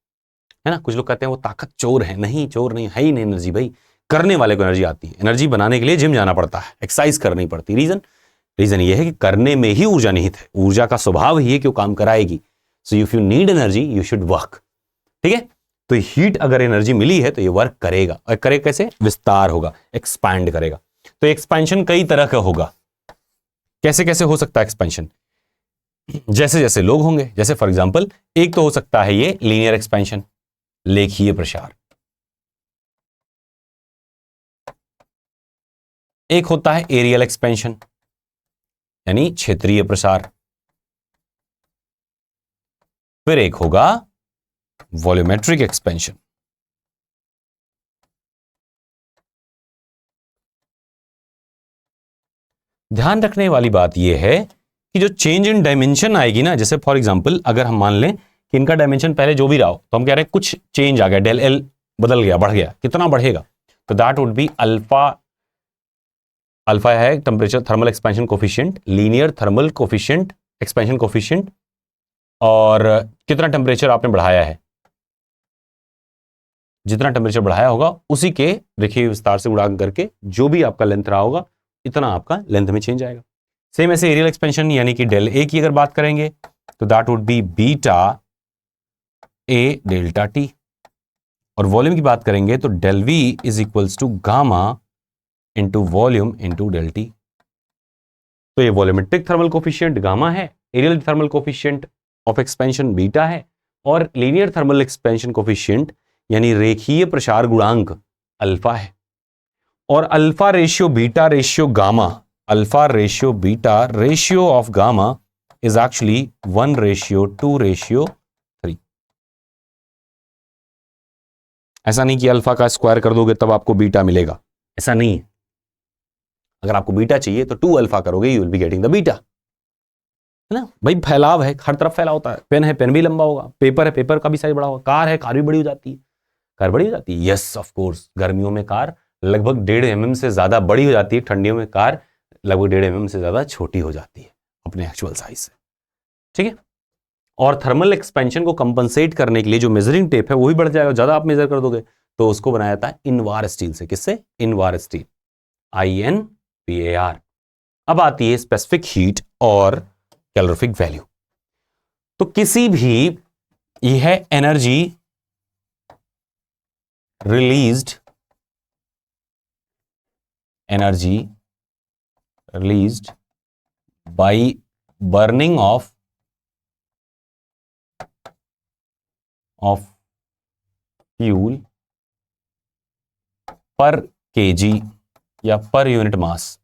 ना। कुछ लोग कहते हैं वो ताकत चोर है, नहीं चोर नहीं है ही नहीं एनर्जी, भाई करने वाले को एनर्जी आती है। एनर्जी बनाने के लिए जिम जाना पड़ता है, एक्सरसाइज करनी पड़ती है। रीजन ये है कि करने में ही ऊर्जा निहित है, ऊर्जा का स्वभाव ही है कि वो काम कराएगी। So if you need energy you should work. ठीक है, तो हीट अगर एनर्जी मिली है तो ये वर्क करेगा, और करेगा कैसे, विस्तार होगा, एक्सपैंड करेगा। तो एक्सपेंशन कई तरह का होगा। कैसे कैसे हो सकता है एक्सपेंशन, जैसे जैसे लोग होंगे। जैसे फॉर एग्जांपल एक तो हो सकता है ये लीनियर एक्सपेंशन, लेखीय प्रसार। एक होता है एरियल एक्सपेंशन यानी क्षेत्रीय प्रसार। फिर एक होगा वॉल्यूमेट्रिक एक्सपेंशन। ध्यान रखने वाली बात यह है कि जो चेंज इन डायमेंशन आएगी ना, जैसे फॉर एग्जांपल अगर हम मान लें कि इनका डायमेंशन पहले जो भी रहा हो, तो हम कह रहे हैं कुछ चेंज आ गया, डेल एल बदल गया, बढ़ गया, कितना बढ़ेगा, तो that would be alpha. Alpha है temperature thermal expansion coefficient, linear thermal coefficient, expansion coefficient, और कितना टेम्परेचर आपने बढ़ाया है, जितना टेम्परेचर बढ़ाया होगा उसी के रेखीय विस्तार से गुणा करके जो भी आपका लेंथ रहा होगा इतना आपका लेंथ में चेंज आएगा। सेम ऐसे एरियल एक्सपेंशन यानी कि डेल ए की अगर बात करेंगे तो that would be beta A delta T, और वॉल्यूम की बात करेंगे तो del V is equals to gamma into volume into del T. तो ये वॉल्यूमेट्रिक थर्मल कोफिशिएंट गामा है, aerial thermal coefficient of expansion beta है, और लीनियर थर्मल एक्सपेंशन कोफिशिएंट यानी रेखीय प्रसार गुणांक अल्फा है। और alpha ratio beta ratio gamma, alpha ratio beta ratio of gamma is actually 1:2:3। ऐसा नहीं कि अल्फा का स्क्वायर कर दोगे तब आपको बीटा मिलेगा, ऐसा नहीं है। अगर आपको बीटा चाहिए तो 2 अल्फा करोगे, you will be getting the beta, है ना। भाई फैलाव है, हर तरफ फैला होता है। पेन है, पेन भी लंबा होगा, पेपर है, पेपर का भी साइज बड़ा होगा, कार है, कार भी बड़ी हो जाती है, कार बड़ी हो जाती है। यस ऑफ कोर्स, गर्मियों में कार लगभग 1.5 mm से ज्यादा बड़ी हो जाती है, ठंडियों में कार लगभग 1.5 mm से ज्यादा छोटी हो जाती है अपने एक्चुअल साइज से, ठीक है। और थर्मल एक्सपेंशन को कंपनसेट करने के लिए जो मेजरिंग टेप है वो भी बढ़ जाएगा, ज्यादा आप मेजर कर दोगे, तो उसको बनाया जाता है इनवार स्टील से। किससे? Invar steel, INVAR। अब आती है स्पेसिफिक हीट और कैलोरीफिक वैल्यू। तो किसी भी यह energy released by burning of fuel पर केजी या पर यूनिट मास,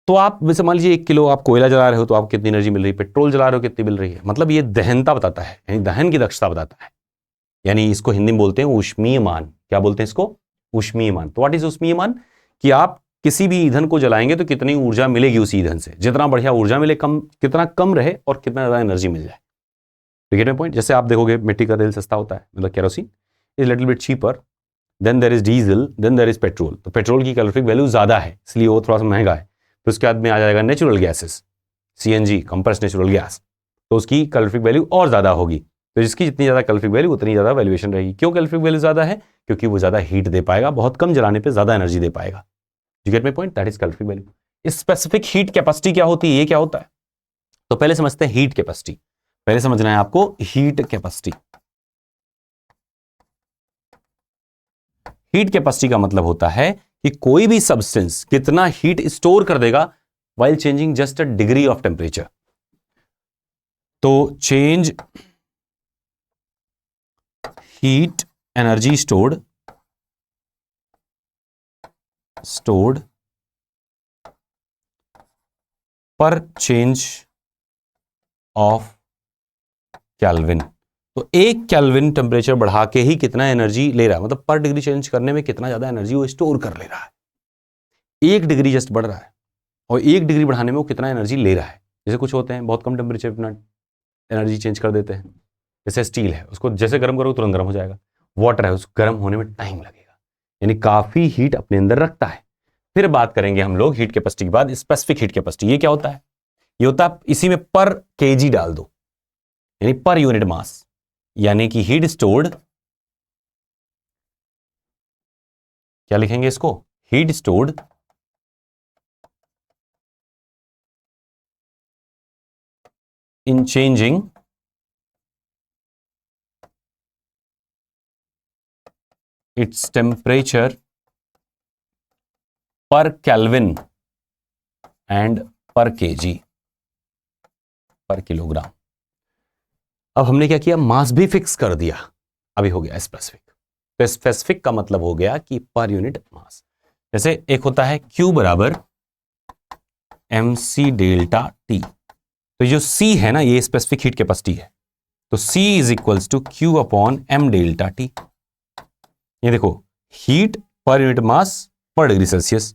तो आप वैसे मान लीजिए 1 किलो आप कोयला जला रहे हो तो आपको कितनी एनर्जी मिल रही है, पेट्रोल जला रहे हो कितनी मिल रही है, मतलब ये दहनता बताता है, यानी दहन की दक्षता बताता है, यानी इसको हिंदी में बोलते हैं ऊष्मीयमान। क्या बोलते हैं इसको? ऊष्मीयमान। तो व्हाट इज ऊष्मीयमान? कि आप किसी भी ईंधन को जलाएंगे तो कितनी ऊर्जा मिलेगी उस ईंधन से, जितना बढ़िया ऊर्जा मिले, कम कितना कम रहे और कितना ज्यादा एनर्जी मिल जाए। तो गेट माय पॉइंट? जैसे आप देखोगे मिट्टी का तेल सस्ता होता है, मतलब kerosene is little bit cheaper, then there is diesel, then there is petrol. तो पेट्रोल की कैलोरीफिक वैल्यू ज्यादा है इसलिए वो थोड़ा सा महंगा है। फिर उसके बाद में आ जाएगा natural gases, CNG, compressed natural gas, तो उसकी कैलोरीफिक वैल्यू और ज्यादा होगी। तो जिसकी जितनी ज्यादा कैलोरीफिक वैल्यू उतनी ज्यादा वैल्यूएशन रहेगी। क्यों कैलोरीफिक वैल्यू ज्यादा है? क्योंकि वो ज्यादा हीट दे पाएगा, बहुत कम जलाने पे ज्यादा एनर्जी दे पाएगा। You get my point? That is calorific value. Specific heat capacity क्या होती है, ये क्या होता है? तो पहले समझते हैं हीट कैपेसिटी। पहले समझना है आपको हीट कैपेसिटी। हीट कैपेसिटी का मतलब होता है कि कोई भी सब्सटेंस कितना हीट स्टोर कर देगा while changing just a degree of temperature. तो चेंज हीट एनर्जी स्टोर्ड पर चेंज ऑफ केल्विन। तो 1 केल्विन टेम्परेचर बढ़ा के ही कितना एनर्जी ले रहा है, मतलब पर डिग्री चेंज करने में कितना ज्यादा एनर्जी वो स्टोर कर ले रहा है। 1 डिग्री जस्ट बढ़ रहा है और 1 डिग्री बढ़ाने में वो कितना एनर्जी ले रहा है। जैसे कुछ होते हैं बहुत कम टेम्परेचर अपना एनर्जी चेंज कर देते हैं, जैसे स्टील है, उसको जैसे गर्म करो तुरंत गर्म हो जाएगा। वाटर है, उसको गर्म होने में टाइम लगेगा, यानी काफी हीट अपने अंदर रखता है। फिर बात करेंगे हम लोग हीट कैपेसिटी के बाद स्पेसिफिक हीट कैपेसिटी। ये क्या होता है? ये होता है इसी में पर केजी डाल दो, यानी पर यूनिट मास, यानी कि हीट स्टोर्ड, क्या लिखेंगे इसको? Heat stored in changing its temperature पर केल्विन एंड पर केजी, पर किलोग्राम। अब हमने क्या किया? मास भी फिक्स कर दिया, अभी हो गया स्पेसिफिक। तो स्पेसिफिक का मतलब हो गया कि पर यूनिट मास। जैसे एक होता है Q बराबर MC डेल्टा T। तो जो C है ना, ये स्पेसिफिक हीट कैपेसिटी है, तो C is equals to Q upon M delta T। ये देखो, हीट पर यूनिट मास पर डिग्री सेल्सियस,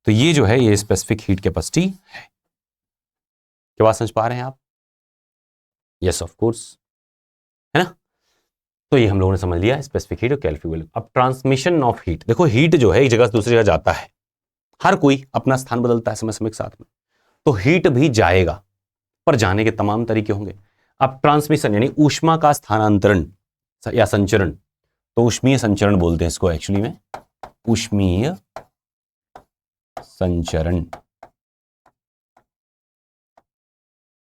तो ये जो है ये स्पेसिफिक हीट कैपेसिटी है। क्या बात समझ पा रहे हैं आप? यस ऑफ कोर्स, है ना। तो ये हम लोगों ने समझ लिया स्पेसिफिक हीट और कैलोरीफिक वैल्यू। अब ट्रांसमिशन ऑफ हीट, देखो हीट जो है एक जगह से दूसरी जगह जाता है, हर कोई अपना स्थान बदलता है समय समय के साथ में, तो हीट भी जाएगा, पर जाने के तमाम तरीके होंगे। अब ट्रांसमिशन यानी ऊष्मा का स्थानांतरण या संचरण, तो ऊष्मीय संचरण बोलते हैं इसको एक्चुअली में, ऊष्मीय संचरण।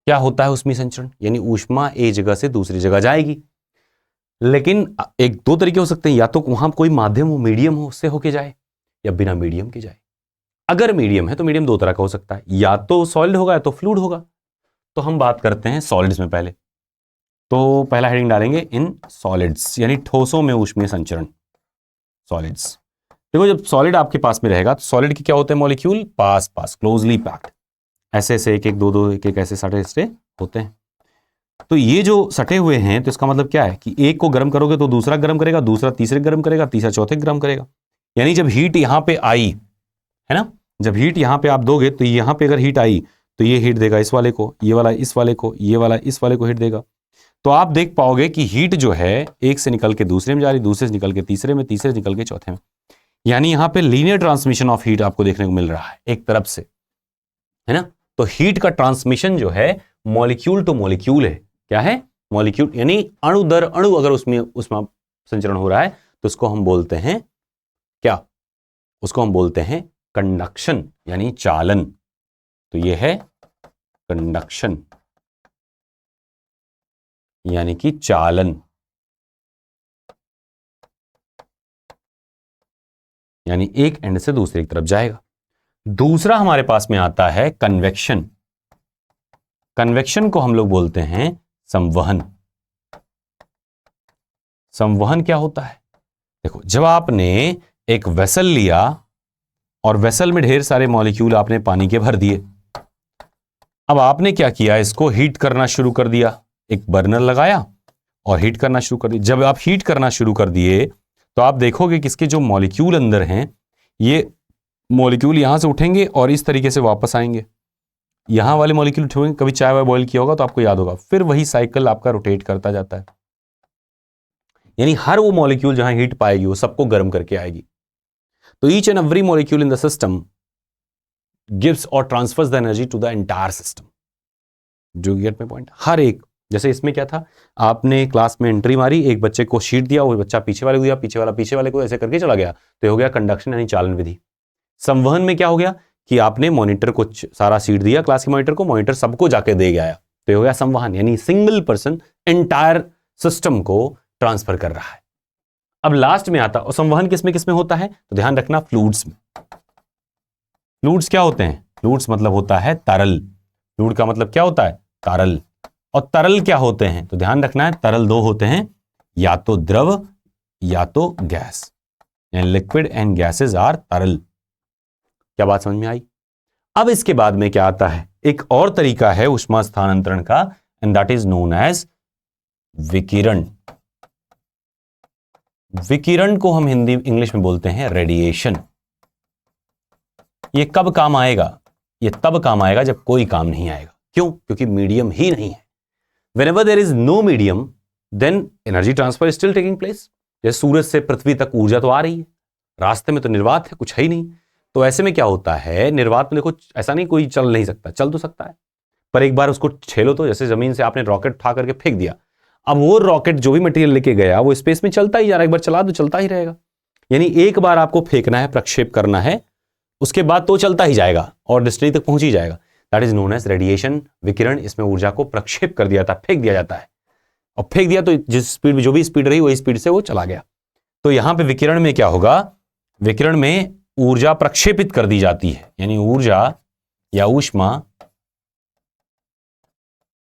क्या होता है ऊष्मीय संचरण? यानी ऊष्मा एक जगह से दूसरी जगह जाएगी, लेकिन एक दो तरीके हो सकते हैं, या तो वहां कोई माध्यम हो, मीडियम हो, उससे होके जाए, या बिना मीडियम के जाए। अगर मीडियम है तो मीडियम दो तरह का हो सकता है, या तो सॉलिड होगा या तो फ्लूइड होगा। तो हम बात करते हैं सॉलिड्स में पहले। तो पहला हेडिंग डालेंगे इन सॉलिड्स, यानी ठोसों में ऊष्मीय संचरण, सॉलिड्स। देखो जब सॉलिड आपके पास में रहेगा तो सॉलिड के क्या होते हैं मॉलिक्यूल? पास पास, क्लोजली पैक्ड, ऐसे ऐसे एक एक दो दो एक एक ऐसे सटे सटे होते हैं। तो ये जो सटे हुए हैं, तो इसका मतलब क्या है कि एक को गर्म करोगे तो दूसरा गर्म करेगा, दूसरा तीसरे गर्म करेगा, तीसरा चौथे गर्म करेगा। यानी जब हीट यहां पे आई है ना, जब हीट यहां पे आप दोगे तो यहां पे अगर हीट आई तो ये हीट देगा इस वाले को, ये वाला इस वाले को, ये वाला इस वाले को हीट देगा। तो आप देख पाओगे कि हीट जो है एक से निकल के दूसरे में जा रही, दूसरे से निकल के तीसरे में, तीसरे से निकल के चौथे में, यानी यहां पे लीनियर ट्रांसमिशन ऑफ हीट आपको देखने को मिल रहा है एक तरफ से, है ना। तो हीट का ट्रांसमिशन जो है मॉलिक्यूल टू मॉलिक्यूल है। क्या है? मॉलिक्यूल, यानी अणु दर अणु अगर उसमें संचरण हो रहा है तो उसको हम बोलते हैं क्या? उसको हम बोलते हैं कंडक्शन, यानी चालन। तो ये है कंडक्शन, यानी कि चालन, यानी एक एंड से दूसरे की तरफ जाएगा। दूसरा हमारे पास में आता है कन्वेक्शन। कन्वेक्शन को हम लोग बोलते हैं संवहन। संवहन क्या होता है? देखो, जब आपने एक वेसल लिया और वेसल में ढेर सारे मॉलिक्यूल आपने पानी के भर दिए, अब आपने क्या किया, इसको हीट करना शुरू कर दिया, एक बर्नर लगाया और हीट करना शुरू कर दिया। जब आप हीट करना शुरू कर दिए तो आप देखोगे कि इसके जो मॉलिक्यूल अंदर हैं, ये मॉलिक्यूल यहां से उठेंगे और इस तरीके से वापस आएंगे। यहां वाले मॉलिक्यूल उठेंगे, कभी चाय वाय बॉईल किया होगा तो आपको याद होगा, फिर वही साइकिल आपका रोटेट करता जाता है। यानी हर वो मॉलिक्यूल जहां हीट पाएगी वो सबको गर्म करके आएगी। तो each and every molecule in the system gives और transfers the energy to the entire system. Do you get my point? हर एक, जैसे इसमें क्या था, आपने क्लास में एंट्री मारी, एक बच्चे को शीट दिया, वो बच्चा पीछे वाले को दिया, पीछे वाला पीछे वाले को, ऐसे करके चला गया, तो हो गया कंडक्शन यानी चालन विधि। संवहन में क्या हो गया कि आपने मॉनिटर को सारा सीट दिया, क्लास के मॉनिटर को, मॉनिटर सबको जाके दे गया, तो हो गया संवहन, यानी सिंगल पर्सन एंटायर सिस्टम को ट्रांसफर कर रहा है। अब लास्ट में आता, और संवहन किस में होता है, तो ध्यान रखना फ्लूइड्स में। फ्लूइड्स क्या होते हैं? फ्लूइड्स मतलब होता है तरल। फ्लूइड का मतलब क्या होता है? तरल। और तरल क्या होते हैं? तो ध्यान रखना है, तरल दो होते हैं, या तो द्रव या तो गैस, यानी लिक्विड एंड गैसेस आर तरल। क्या बात समझ में आई? अब इसके बाद में क्या आता है, एक और तरीका है ऊष्मा स्थानांतरण का, and that is known as विकिरण। विकिरण को हम हिंदी इंग्लिश में बोलते हैं रेडिएशन। ये कब काम आएगा? ये तब काम आएगा जब कोई काम नहीं आएगा। क्यों? क्योंकि मीडियम ही नहीं है। Whenever there is no medium, then energy transfer is still taking place. जैसे सूरज से पृथ्वी तक ऊर्जा तो आ रही है, रास्ते में तो निर्वात है, कुछ है ही नहीं। तो ऐसे में क्या होता है, निर्वात में देखो ऐसा नहीं कोई चल नहीं सकता, चल तो सकता है, पर एक बार उसको छेलो तो, जैसे जमीन से आपने रॉकेट उठा करके फेंक दिया, अब वो रॉकेट जो भी मटेरियल लेके गया वो स्पेस में चलता ही जा रहा है, एक बार चला दो चलता ही रहेगा। यानी एक बार आपको फेंकना है, प्रक्षेप करना है, उसके बाद तो चलता ही जाएगा और डेस्टिनी तक पहुंच ही जाएगा। That is known as radiation, विकिरण। इसमें ऊर्जा को प्रक्षेप कर दिया था, फेंक दिया जाता है, और फेंक दिया तो जिस स्पीड में, जो भी स्पीड रही वही स्पीड से वो चला गया। तो यहां पे विकिरण में क्या होगा, विकिरण में ऊर्जा प्रक्षेपित कर दी जाती है, यानी ऊर्जा या ऊष्मा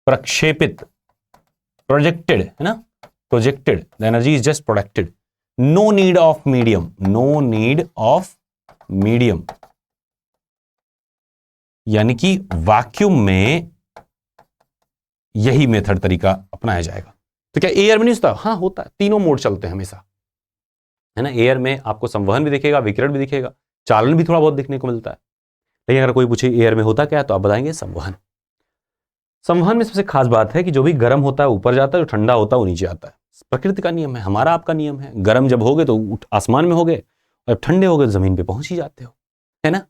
प्रक्षेपित, प्रोजेक्टेड, है ना, projected, the energy is just projected. No need of medium, no need of medium, यानी कि वैक्यूम में यही मेथड तरीका अपनाया जाएगा। तो क्या एयर में नहीं होता? हाँ होता है, तीनों मोड चलते हैं हमेशा, है ना। एयर में आपको संवहन भी दिखेगा, विकिरण भी दिखेगा, चालन भी थोड़ा बहुत दिखने को मिलता है। लेकिन अगर कोई पूछे एयर में होता क्या है, तो आप बताएंगे संवहन। संवहन में सबसे खास बात है कि जो भी गर्म होता है ऊपर जाता है, जो ठंडा होता है वो नीचे आता है। प्रकृति का नियम है, हमारा आपका नियम है। गर्म जब हो गए तो आसमान में हो गए, और जब ठंडे हो गए तो जमीन पे पहुंच ही जाते हो, है ना।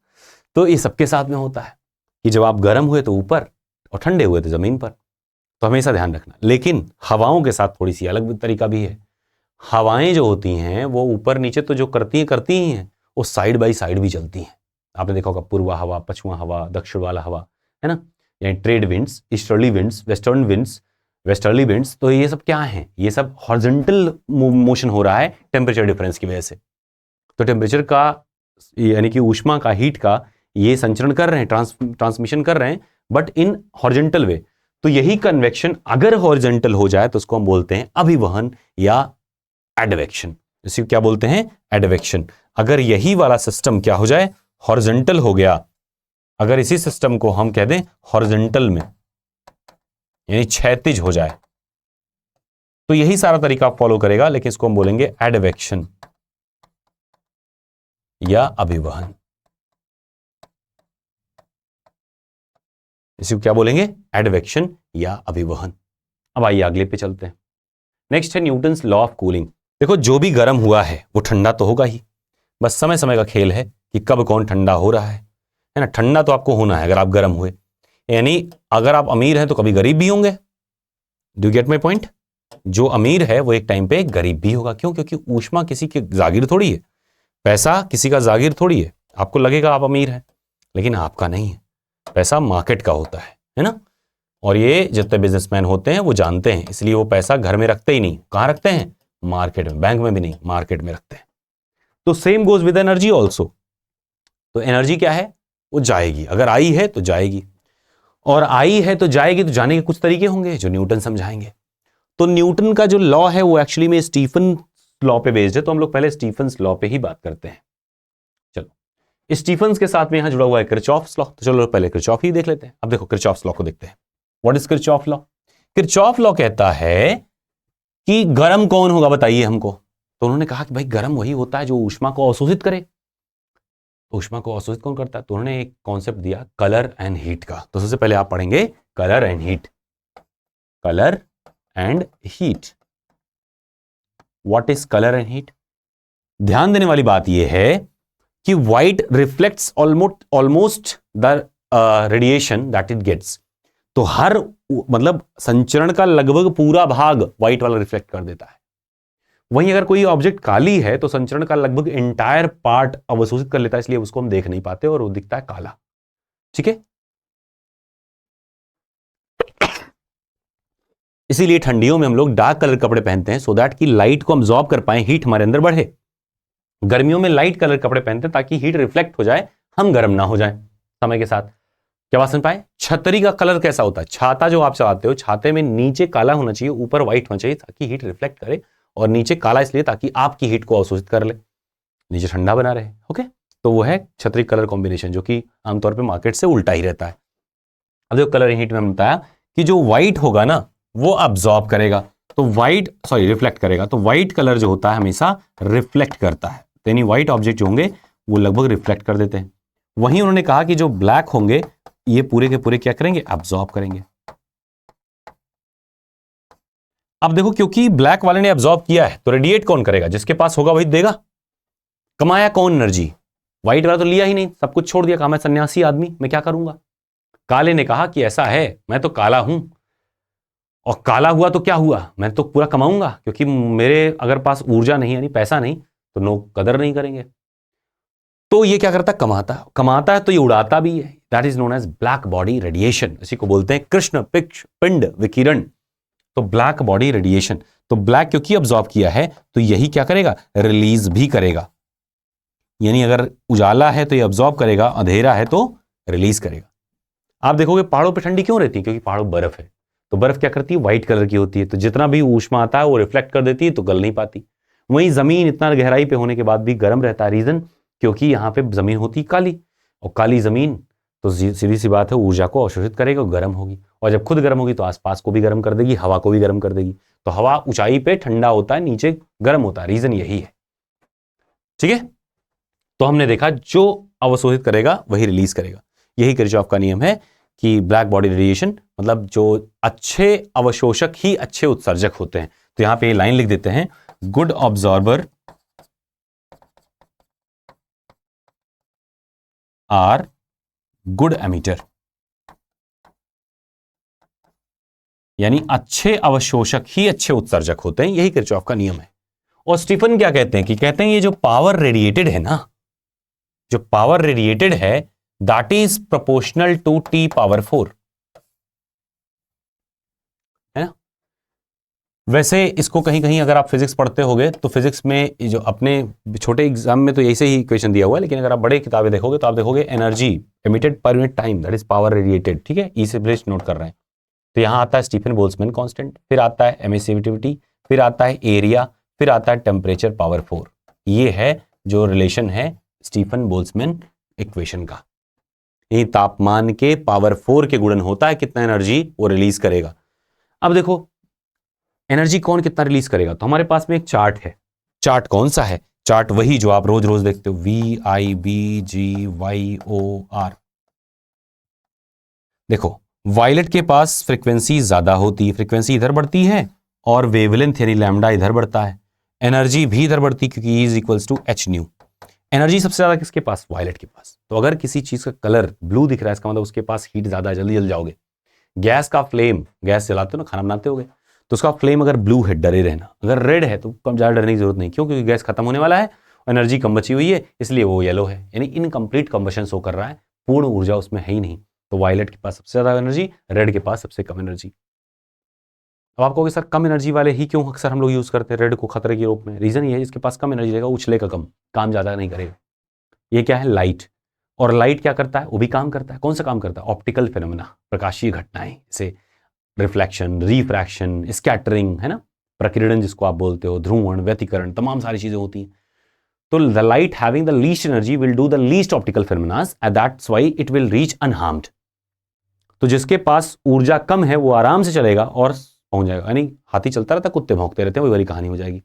तो ये सबके साथ में होता है कि जब आप गर्म हुए तो ऊपर और ठंडे हुए तो जमीन पर। तो हमेशा ध्यान रखना। लेकिन हवाओं के साथ थोड़ी सी अलग तरीका भी है। हवाएं जो होती हैं वो ऊपर नीचे तो जो करती ही हैं, वो साइड बाई साइड भी चलती हैं। आपने देखा होगा पूर्वा हवा, पश्चिमा हवा, दक्षिण वाला हवा, है ना, यानी trade winds, easterly winds, western winds, westerly winds. तो ये सब क्या है? ये सब हॉरिजॉन्टल मोशन हो रहा है टेम्परेचर डिफरेंस की वजह से। तो टेम्परेचर का, यानी कि ऊष्मा का, हीट का ये संचरण कर रहे हैं, ट्रांसमिशन कर रहे हैं, बट इन हॉरिजॉन्टल वे। तो यही कन्वेक्शन अगर हॉरिजॉन्टल हो जाए तो उसको हम बोलते हैं अभिवहन या एडवेक्शन। इसे क्या बोलते हैं? एडवेक्शन। अगर यही वाला सिस्टम क्या हो जाए, हॉरिजॉन्टल हो गया, अगर इसी सिस्टम को हम कह दें हॉरिजॉन्टल में, यानी क्षैतिज हो जाए, तो यही सारा तरीका फॉलो करेगा, लेकिन इसको हम बोलेंगे एडवेक्शन या अभिवहन। इसे क्या बोलेंगे? एडवेक्शन या अभिवहन। अब आइए अगले पे चलते हैं। नेक्स्ट है न्यूटन्स लॉ ऑफ कूलिंग। देखो जो भी गर्म हुआ है वो ठंडा तो होगा ही, बस समय समय का खेल है कि कब कौन ठंडा हो रहा है ना। ठंडा तो आपको होना है अगर आप गर्म हुए, यानी अगर आप अमीर हैं तो कभी गरीब भी होंगे। Do get my point? जो अमीर है वो एक टाइम पे गरीब भी होगा। क्यों? क्योंकि ऊष्मा किसी की जागीर थोड़ी है, पैसा किसी का जागीर थोड़ी है। आपको लगेगा आप अमीर हैं लेकिन आपका नहीं है, पैसा मार्केट का होता है ना। और ये जितने बिजनेसमैन होते हैं वो जानते हैं, इसलिए वो पैसा घर में रखते ही नहीं। कहां रखते हैं? मार्केट में। बैंक में भी नहीं, मार्केट में रखते हैं। तो same goes with energy also. तो एनर्जी क्या है? वो जाएगी, अगर आई है तो जाएगी, और आई है तो जाएगी। तो जाने के कुछ तरीके होंगे जो न्यूटन समझाएंगे। तो न्यूटन का जो लॉ है वो एक्चुअली में स्टीफन लॉ पे बेस्ड है, तो हम लोग पहले स्टीफन्स लॉ पे ही बात करते हैं। चलो, स्टीफन्स के साथ में यहां जुड़ा हुआ है किरचॉफ्स लॉ, तो चलो पहले किरचॉफ ही देख लेते हैं। अब देखो किरचॉफ्स लॉ को देखते हैं। What is Kirchhoff law? Kirchhoff law कहता है कि गर्म कौन होगा बताइए हमको। तो उन्होंने कहा कि भाई गर्म वही होता है जो ऊष्मा को अवशोषित करे। ऊष्मा को अवशोषित कौन करता है? तो उन्होंने एक कॉन्सेप्ट दिया कलर एंड हीट का। तो सबसे पहले आप पढ़ेंगे colour and heat. Colour and heat. What is colour and heat? ध्यान देने वाली बात यह है कि white reflects almost the radiation that it gets. तो हर मतलब संचरण का लगभग पूरा भाग व्हाइट वाला रिफ्लेक्ट कर देता है। वहीं अगर कोई ऑब्जेक्ट काली है तो संचरण का लगभग एंटायर पार्ट अवशोषित कर लेता है, इसलिए उसको हम देख नहीं पाते और वो दिखता है काला। ठीक है, इसीलिए ठंडियों में हम लोग डार्क कलर कपड़े पहनते हैं, सो दैट कि लाइट को अब्सॉर्ब कर पाए, हीट हमारे अंदर बढ़े। गर्मियों में लाइट कलर कपड़े पहनते हैं ताकि हीट रिफ्लेक्ट हो जाए, हम गर्म ना हो जाए समय के साथ। क्या बात समझ पाए? छतरी का कलर कैसा होता है? छाता जो आप चलाते हो, छाते में नीचे काला होना चाहिए, ऊपर व्हाइट होना चाहिए ताकि हीट रिफ्लेक्ट करे, और नीचे काला इसलिए ताकि आपकी हीट को अवशोषित कर ले, नीचे ठंडा बना रहे। ओके, तो वो है छतरी कलर कॉम्बिनेशन, जो कि आमतौर पे मार्केट से उल्टा ही रहता है। अब जो कलर हीट में हमने बताया कि जो व्हाइट होगा ना वो अब्सॉर्ब करेगा, तो रिफ्लेक्ट करेगा। तो व्हाइट कलर जो होता है हमेशा रिफ्लेक्ट करता है, यानी व्हाइट ऑब्जेक्ट जो होंगे वो लगभग रिफ्लेक्ट कर देते हैं। वहीं उन्होंने कहा कि जो ब्लैक होंगे ये पूरे के पूरे क्या करेंगे? अब्सॉर्ब करेंगे। अब देखो, क्योंकि ब्लैक वाले ने अब्सॉर्ब किया है तो रेडिएट कौन करेगा? जिसके पास होगा वही देगा। कमाया कौन एनर्जी? व्हाइट वाला तो लिया ही नहीं, सब कुछ छोड़ दिया, कहा मैं सन्यासी आदमी, मैं क्या करूंगा। काले ने कहा कि ऐसा है, मैं तो काला हूं, और काला हुआ तो क्या हुआ, मैं तो पूरा कमाऊंगा, क्योंकि मेरे अगर पास ऊर्जा नहीं यानी पैसा नहीं तो लोग कदर नहीं करेंगे। तो ये क्या करता? कमाता है तो ये उड़ाता भी है। That is known as black body radiation. इसी को बोलते हैं कृष्ण पिंड विकिरण। तो ब्लैक बॉडी रेडिएशन। तो ब्लैक क्योंकि अब्सॉर्ब किया है तो यही क्या करेगा? रिलीज भी करेगा। यानी अगर उजाला है तो ये अब्सॉर्ब करेगा, अंधेरा है तो रिलीज करेगा। आप देखोगे पहाड़ों पर ठंडी क्यों रहती है? क्योंकि पहाड़ों बर्फ है, तो बर्फ क्या करती है? व्हाइट कलर की होती है, तो जितना भी ऊष्मा आता है वो रिफ्लेक्ट कर देती है, तो गल नहीं पाती। वहीं जमीन इतना गहराई पे होने के बाद भी गर्म रहता है। रीजन? क्योंकि यहां पे जमीन होती काली, और काली जमीन तो सीधी सी बात है ऊर्जा को अवशोषित करेगी और गर्म होगी, और जब खुद गर्म होगी तो आसपास को भी गर्म कर देगी, हवा को भी गर्म कर देगी। तो हवा ऊंचाई पे ठंडा होता है, नीचे गर्म होता है। रीजन यही है। ठीक है, तो हमने देखा जो अवशोषित करेगा वही रिलीज करेगा। यही किरचॉफ का नियम है कि ब्लैक बॉडी रेडिएशन मतलब जो अच्छे अवशोषक ही अच्छे उत्सर्जक होते हैं। तो यहां पे लाइन लिख देते हैं, good absorber are good emitter. यानी अच्छे अवशोषक ही अच्छे उत्सर्जक होते हैं, यही किरचॉफ का नियम है। और स्टीफन क्या कहते हैं? कि कहते हैं ये जो पावर रेडिएटेड है ना, जो पावर रेडिएटेड है that is proportional to T power 4, है ना। वैसे इसको कहीं कहीं अगर आप फिजिक्स पढ़ते होगे तो फिजिक्स में जो अपने छोटे एग्जाम में तो ऐसे ही इक्वेशन दिया हुआ है, लेकिन अगर आप बड़े किताबें देखोगे तो आप देखोगे energy emitted per unit time that is power radiated. ठीक है, ई से ब्रिज नोट कर रहे हैं। तो यहां आता है स्टीफन बोल्ट्जमैन कांस्टेंट, फिर आता है एमिसिविटी, फिर आता है एरिया, फिर आता है टेम्परेचर पावर 4। ये है जो रिलेशन है स्टीफन बोल्ट्जमैन इक्वेशन का। यही तापमान के पावर 4 के गुणन होता है कितना एनर्जी वो रिलीज करेगा। अब देखो एनर्जी कौन कितना रिलीज करेगा, तो हमारे पास में एक चार्ट है। चार्ट कौन सा है? चार्ट वही जो आप रोज रोज देखते हो, VIBGYOR। देखो वायलेट के पास फ्रीक्वेंसी ज्यादा होती है, फ्रीक्वेंसी इधर बढ़ती है और वेवलेंथ यानी लैम्डा इधर बढ़ता है, एनर्जी भी इधर बढ़ती क्योंकि E is equals to H nu. Energy सबसे ज्यादा किसके पास? वायलेट के पास। तो अगर किसी चीज का कलर ब्लू दिख रहा है इसका मतलब उसके पास हीट ज्यादा है, जल्दी जल जाओगे। गैस का फ्लेम, गैस जलाते हो ना, खाना बनाते होगे, तो उसका फ्लेम अगर ब्लू है डरे रहना, अगर रेड है तो कम ज्यादा डरने की जरूरत नहीं। क्यों? क्योंकि गैस खत्म होने वाला है, एनर्जी कम बची हुई है, इसलिए वो येलो है, यानी इनकम्प्लीट कंबशन शो कर रहा है, पूर्ण ऊर्जा उसमें है ही नहीं। तो वायलेट के पास सबसे ज्यादा एनर्जी, रेड के पास सबसे कम एनर्जी। अब आप कहोगे सर कम एनर्जी वाले ही क्यों अक्सर हम लोग यूज करते हैं रेड को खतरे के रूप में? रीजन ये है इसके पास कम एनर्जी रहेगा, उछलेगा कम, काम ज्यादा नहीं करेगा। ये क्या है? लाइट। और लाइट क्या करता है? वो भी काम करता है। कौन सा काम करता है? ऑप्टिकल फिनोमेना, प्रकाशीय घटनाएं, जैसे रिफ्लेक्शन, रिफ्रैक्शन, स्कैटरिंग, है ना, प्रकीर्णन जिसको आप बोलते हो, ध्रुवण, व्यतिकरण, तमाम सारी चीजें होती हैं। तो the light having the least energy will do the least optical phenomenas and that's why it will reach unharmed. तो जिसके पास ऊर्जा कम है वो आराम से चलेगा और पहुंच जाएगा, यानी हाथी चलता रहता कुत्ते भौंकते रहते हैं, वही वाली कहानी हो जाएगी।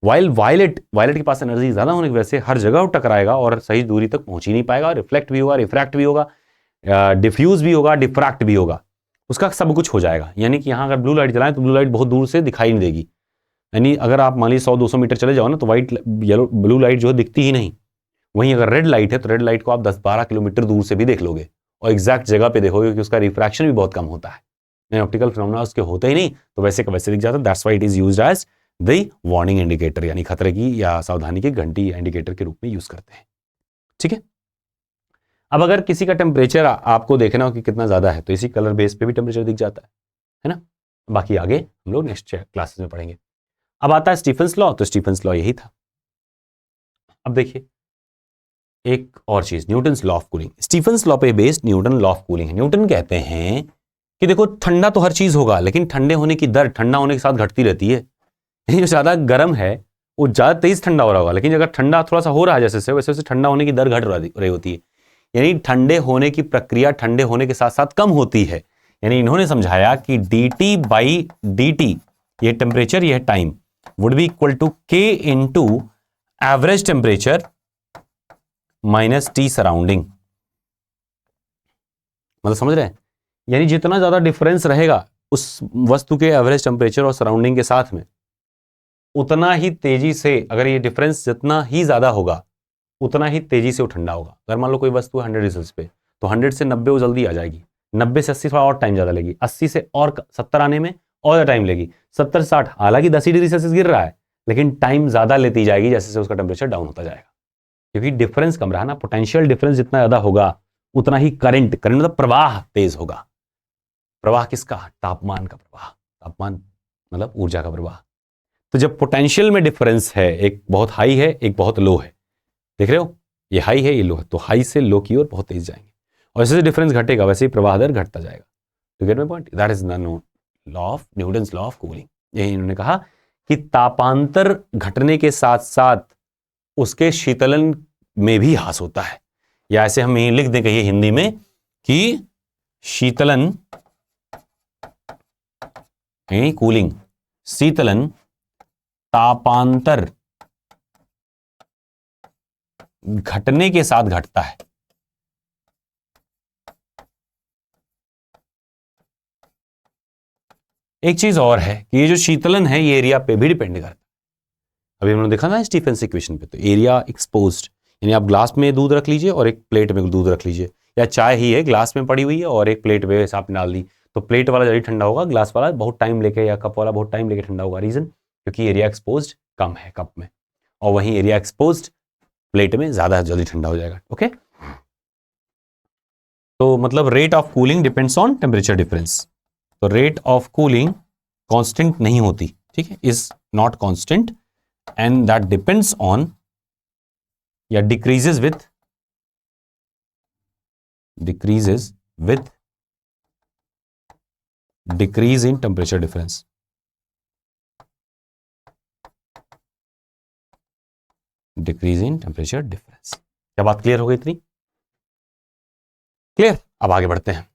वाइल वायलेट के पास एनर्जी ज्यादा होने की वजह से हर जगह टकराएगा और सही दूरी तक पहुंच ही नहीं पाएगा, रिफ्लेक्ट भी होगा, रिफ्रैक्ट भी होगा, डिफ्यूज भी होगा, डिफ्रैक्ट भी होगा, उसका सब कुछ हो जाएगा। यानी कि यहाँ अगर ब्लू लाइट जलाएं तो ब्लू लाइट बहुत दूर से दिखाई नहीं देगी, यानी अगर आप मान लीजिए 100-200 मीटर चले जाओ ना तो व्हाइट येलो ब्लू लाइट जो है दिखती ही नहीं। वहीं अगर रेड लाइट है तो रेड लाइट को आप 10-12 किलोमीटर दूर से भी देख लोगे और एग्जैक्ट जगह पे देखोगे कि उसका रिफ्रैक्शन भी बहुत कम होता है, ऑप्टिकल फिनोमेना उसके होते ही नहीं, तो वैसे का वैसे दिख जाता है। That's why it is used as the warning indicator, यानी खतरे की या सावधानी की घंटी इंडिकेटर के रूप में यूज करते हैं। ठीक है। अब अगर किसी का टेम्परेचर आपको देखना हो कि कितना ज्यादा है तो इसी कलर बेस पे भी टेम्परेचर दिख जाता है ना। बाकी आगे हम लोग नेक्स्ट क्लासेस में पढ़ेंगे। अब आता है स्टीफेंस लॉ, तो स्टीफेंस लॉ यही था। अब देखिए एक और चीज, Newton's law of cooling. Stefan's law पे based Newton law of cooling है। न्यूटन कहते हैं कि देखो ठंडा तो हर चीज होगा, लेकिन ठंडे होने की दर ठंडा होने के साथ घटती रहती है। जो ज्यादा गर्म है वो ज्यादा तेज ठंडा हो रहा होगा, लेकिन अगर ठंडा थोड़ा सा हो रहा है जैसे वैसे वैसे ठंडा होने की दर घट रही होती है, यानी ठंडे होने की प्रक्रिया ठंडे होने के साथ साथ कम होती है। यानी इन्होंने समझाया कि dt बाई dt, ये टेम्परेचर ये time, would be equal to k into average temperature minus T surrounding. मतलब समझ रहे हैं? यानी जितना ज्यादा डिफरेंस रहेगा उस वस्तु के एवरेज टेम्परेचर और सराउंडिंग के साथ में, उतना ही तेजी से, अगर ये डिफरेंस जितना ही ज्यादा होगा उतना ही तेजी से वो ठंडा होगा। अगर मान लो कोई वस्तु है 100 डिग्री सेल्सियस पे, तो 100 से 90 वो जल्दी आ जाएगी, 90 से 80 थोड़ा और टाइम ज्यादा लेगी, 80 से और 70 आने में और टाइम लेगी, 70 से 60, हालांकि 10 डिग्री सेल्सियस गिर रहा है लेकिन टाइम ज्यादा लेती जाएगी जैसे जैसे उसका टेम्परेचर डाउन होता जाएगा, क्योंकि डिफरेंस कम रहा ना। पोटेंशियल डिफरेंस जितना ज्यादा होगा उतना ही करंट मतलब प्रवाह तेज होगा। प्रवाह किसका? तापमान का प्रवाह। तापमान मतलब ऊर्जा का प्रवाह। तो जब पोटेंशियल में डिफरेंस है, एक बहुत हाई है एक बहुत लो है, देख रहे हो, ये हाई है ये लो है, तो हाई से लो की ओर बहुत तेज जाएंगे, और जैसे डिफरेंस घटेगा वैसे ही प्रवाह दर घटता जाएगा। To get my point, that is the law of Newton's law of cooling. यही इन्होंने कहा कि तापांतर घटने के साथ साथ उसके शीतलन में भी ह्रास होता है, या ऐसे हम लिख दें कहिए हिंदी में कि शीतलन कूलिंग, शीतलन तापांतर घटने के साथ घटता है। एक चीज और है कि ये जो शीतलन है ये एरिया पे भी डिपेंड करता है। अभी हमने देखा ना स्टीफेंस इक्वेशन पे, तो एरिया एक्सपोज्ड, यानी आप ग्लास में दूध रख लीजिए और एक प्लेट में दूध रख लीजिए, या चाय ही है ग्लास में पड़ी हुई है और एक प्लेट में आपने डाल दी, तो प्लेट वाला जल्दी ठंडा होगा, ग्लास वाला बहुत टाइम लेके या कप वाला बहुत टाइम लेके ठंडा होगा। रीजन क्योंकि एरिया एक्सपोज्ड कम है कप में, और वहीं एरिया एक्सपोज्ड प्लेट में ज्यादा जल्दी ठंडा हो जाएगा। ओके, तो मतलब rate of cooling depends on temperature difference. तो रेट ऑफ कूलिंग कांस्टेंट नहीं होती, ठीक है, is not constant and that depends on या decreases with decrease in temperature difference. Decrease in temperature difference. क्या बात क्लियर हो गई? इतनी क्लियर? अब आगे बढ़ते हैं।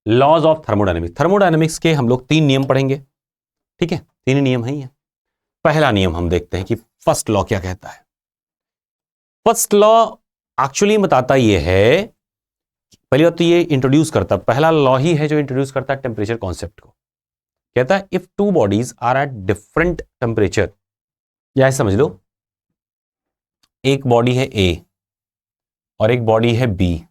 Laws of thermodynamics. थर्मोडायनेमिक्स के हम लोग 3 नियम पढ़ेंगे, ठीक है, 3 नियम ही है। पहला नियम हम देखते हैं कि फर्स्ट लॉ क्या कहता है। फर्स्ट लॉ एक्चुअली बताता यह है, पहली बात तो ये इंट्रोड्यूस करता, पहला लॉ ही है जो इंट्रोड्यूस करता है टेम्परेचर कॉन्सेप्ट को। कहता है if two bodies are at different temperature, या ऐसे समझ लो एक बॉडी है ए और एक बॉडी है बी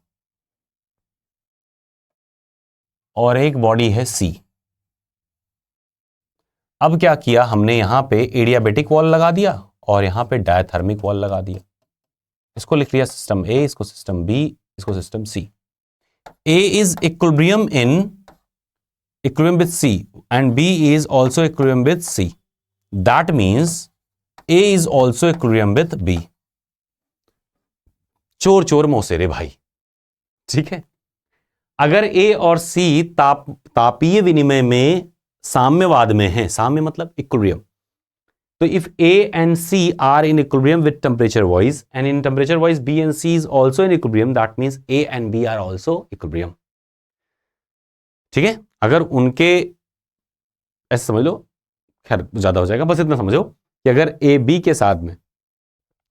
और एक बॉडी है सी। अब क्या किया हमने, यहां पे एडियाबेटिक वॉल लगा दिया और यहां पे डायथर्मिक वॉल लगा दिया। इसको लिख लिया सिस्टम ए, इसको सिस्टम बी, इसको system C. A is equilibrium with C and B is also equilibrium with C. That means A is also equilibrium with B. चोर चोर मौसेरे भाई, ठीक है। अगर ए और सी तापीय विनिमय में साम्यवाद में है, साम्य मतलब इक्विलिब्रियम, तो if A and C are in equilibrium with temperature wise and in temperature wise B and C is also in equilibrium, that means A and B are also equilibrium. ठीक है, अगर उनके ऐसे समझ लो, खैर ज्यादा हो जाएगा, बस इतना समझो कि अगर ए बी के साथ में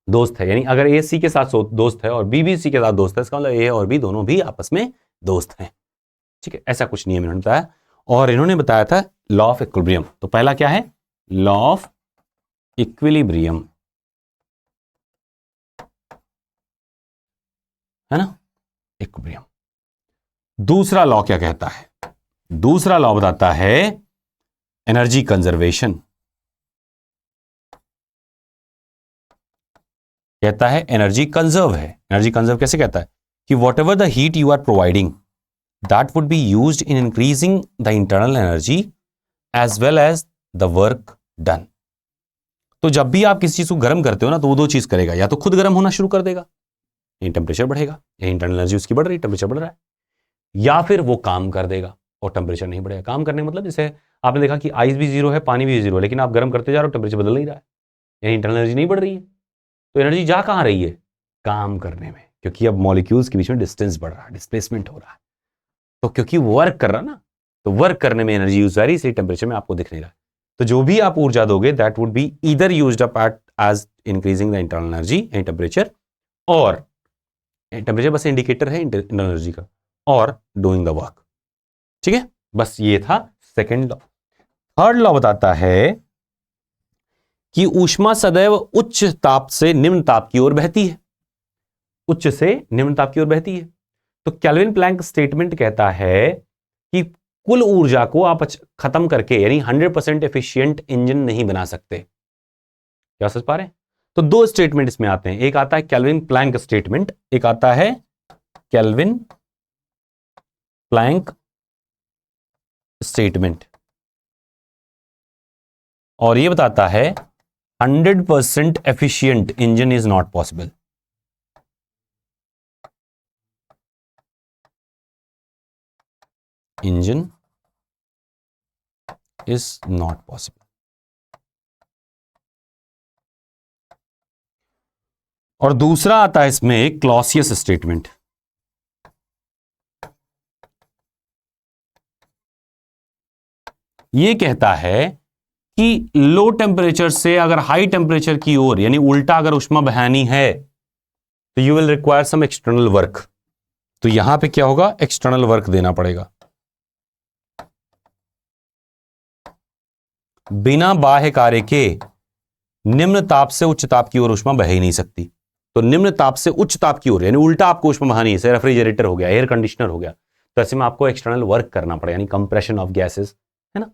दोस्त है, यानी अगर ए सी के साथ दोस्त है और बी सी के साथ दोस्त है, इसका मतलब ए और बी दोनों भी आपस में दोस्त हैं। ठीक है, ऐसा कुछ नियम इन्होंने बताया और इन्होंने बताया था लॉ ऑफ इक्विलिब्रियम। तो पहला क्या है, लॉ ऑफ इक्विलिब्रियम, है ना, इक्विलिब्रियम। दूसरा लॉ क्या कहता है, दूसरा लॉ बताता है एनर्जी कंजर्वेशन। कहता है एनर्जी कंजर्व है। एनर्जी कंजर्व कैसे कहता है कि whatever the heat you are providing that would be used in increasing the internal energy as well as the work done. तो जब भी आप किसी चीज को गर्म करते हो ना, तो वो दो चीज करेगा, या तो खुद गर्म होना शुरू कर देगा, यही टेम्परेचर बढ़ेगा, यही इंटरनल एनर्जी उसकी बढ़ रही, टेम्परेचर बढ़ रहा है, या फिर वो काम कर देगा और टेम्परेचर नहीं बढ़ेगा। काम करने मतलब जैसे आपने देखा कि आइस भी जीरो है, पानी भी जीरो है, लेकिन आप गर्म करते जा रहे हो, टेम्परेचर बदल नहीं रहा है, यानी इंटरनल एनर्जी नहीं बढ़ रही है। तो एनर्जी जा कहां रही है, काम करने में, क्योंकि अब मॉलिक्यूल्स के बीच में डिस्टेंस बढ़ रहा है, डिस्प्लेसमेंट हो रहा है। तो क्योंकि वर्क कर रहा ना, तो वर्क करने में एनर्जी यूज हो रही है, इसलिए टेम्परेचर में आपको दिख नहीं रहा। तो जो भी आप ऊर्जा दोगे that would be either used up as increasing the internal energy and temperature, और टेम्परेचर बस इंडिकेटर है इंटरनल एनर्जी का, और डूइंग द वर्क। ठीक है, बस ये था सेकेंड लॉ। थर्ड लॉ बताता है कि ऊष्मा सदैव उच्च ताप से निम्न ताप की ओर बहती है, उच्च से निम्न ताप की ओर बहती है। तो केल्विन प्लैंक स्टेटमेंट कहता है कि कुल ऊर्जा को आप खत्म करके, यानी 100% एफिशिएंट इंजन नहीं बना सकते। क्या समझ पा रहे हैं? तो दो स्टेटमेंट इसमें आते हैं, एक आता है केल्विन प्लैंक स्टेटमेंट, एक आता है केल्विन प्लैंक स्टेटमेंट, और ये बताता है 100% efficient engine is not possible. Engine is not possible. और दूसरा आता है इसमें क्लॉसियस स्टेटमेंट। यह कहता है कि लो टेम्परेचर से अगर हाई टेम्परेचर की ओर, यानी उल्टा अगर ऊष्मा बहानी है, तो you will require some external work. तो यहां पे क्या होगा, एक्सटर्नल वर्क देना पड़ेगा। बिना बाह्य कार्य के निम्न ताप से उच्च ताप की ओर ऊष्मा बह ही नहीं सकती। तो निम्न ताप से उच्च ताप की ओर, यानी उल्टा आपको ऊष्मा बहानी है, जैसे रेफ्रिजरेटर हो गया, एयर कंडीशनर हो गया, तो ऐसे में आपको एक्सटर्नल वर्क करना पड़ेगा, यानी कंप्रेशन ऑफ गैसेस, है ना,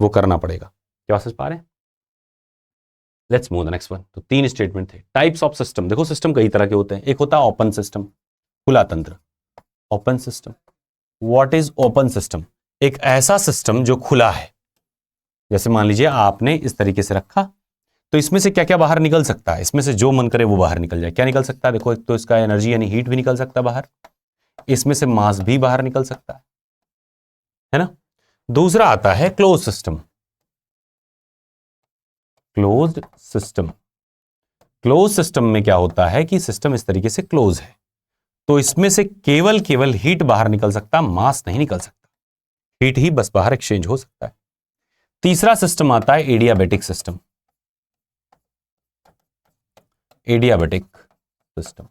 वो करना पड़ेगा। क्या समझ पा रहे हैं? Let's move the next one. तो तीन स्टेटमेंट थे। टाइप्स ऑफ सिस्टम, देखो सिस्टम कई तरह के होते हैं। एक होता है ओपन सिस्टम, खुला तंत्र। Open system, what is open system? एक ऐसा सिस्टम जो खुला है, जैसे मान लीजिए आपने इस तरीके से रखा, तो इसमें से क्या क्या बाहर निकल सकता है, इसमें से जो मन करे वो बाहर निकल जाए। क्या निकल सकता है? देखो, एक तो इसका एनर्जी यानी हीट भी निकल सकता है बाहर, इसमें से मास भी बाहर निकल सकता है ना। दूसरा आता है close system. Closed system, close system में क्या होता है कि सिस्टम इस तरीके से क्लोज है, तो इसमें से केवल हीट बाहर निकल सकता, मास नहीं निकल सकता, हीट ही बस बाहर एक्सचेंज हो सकता है। तीसरा सिस्टम आता है adiabatic system. Adiabatic system,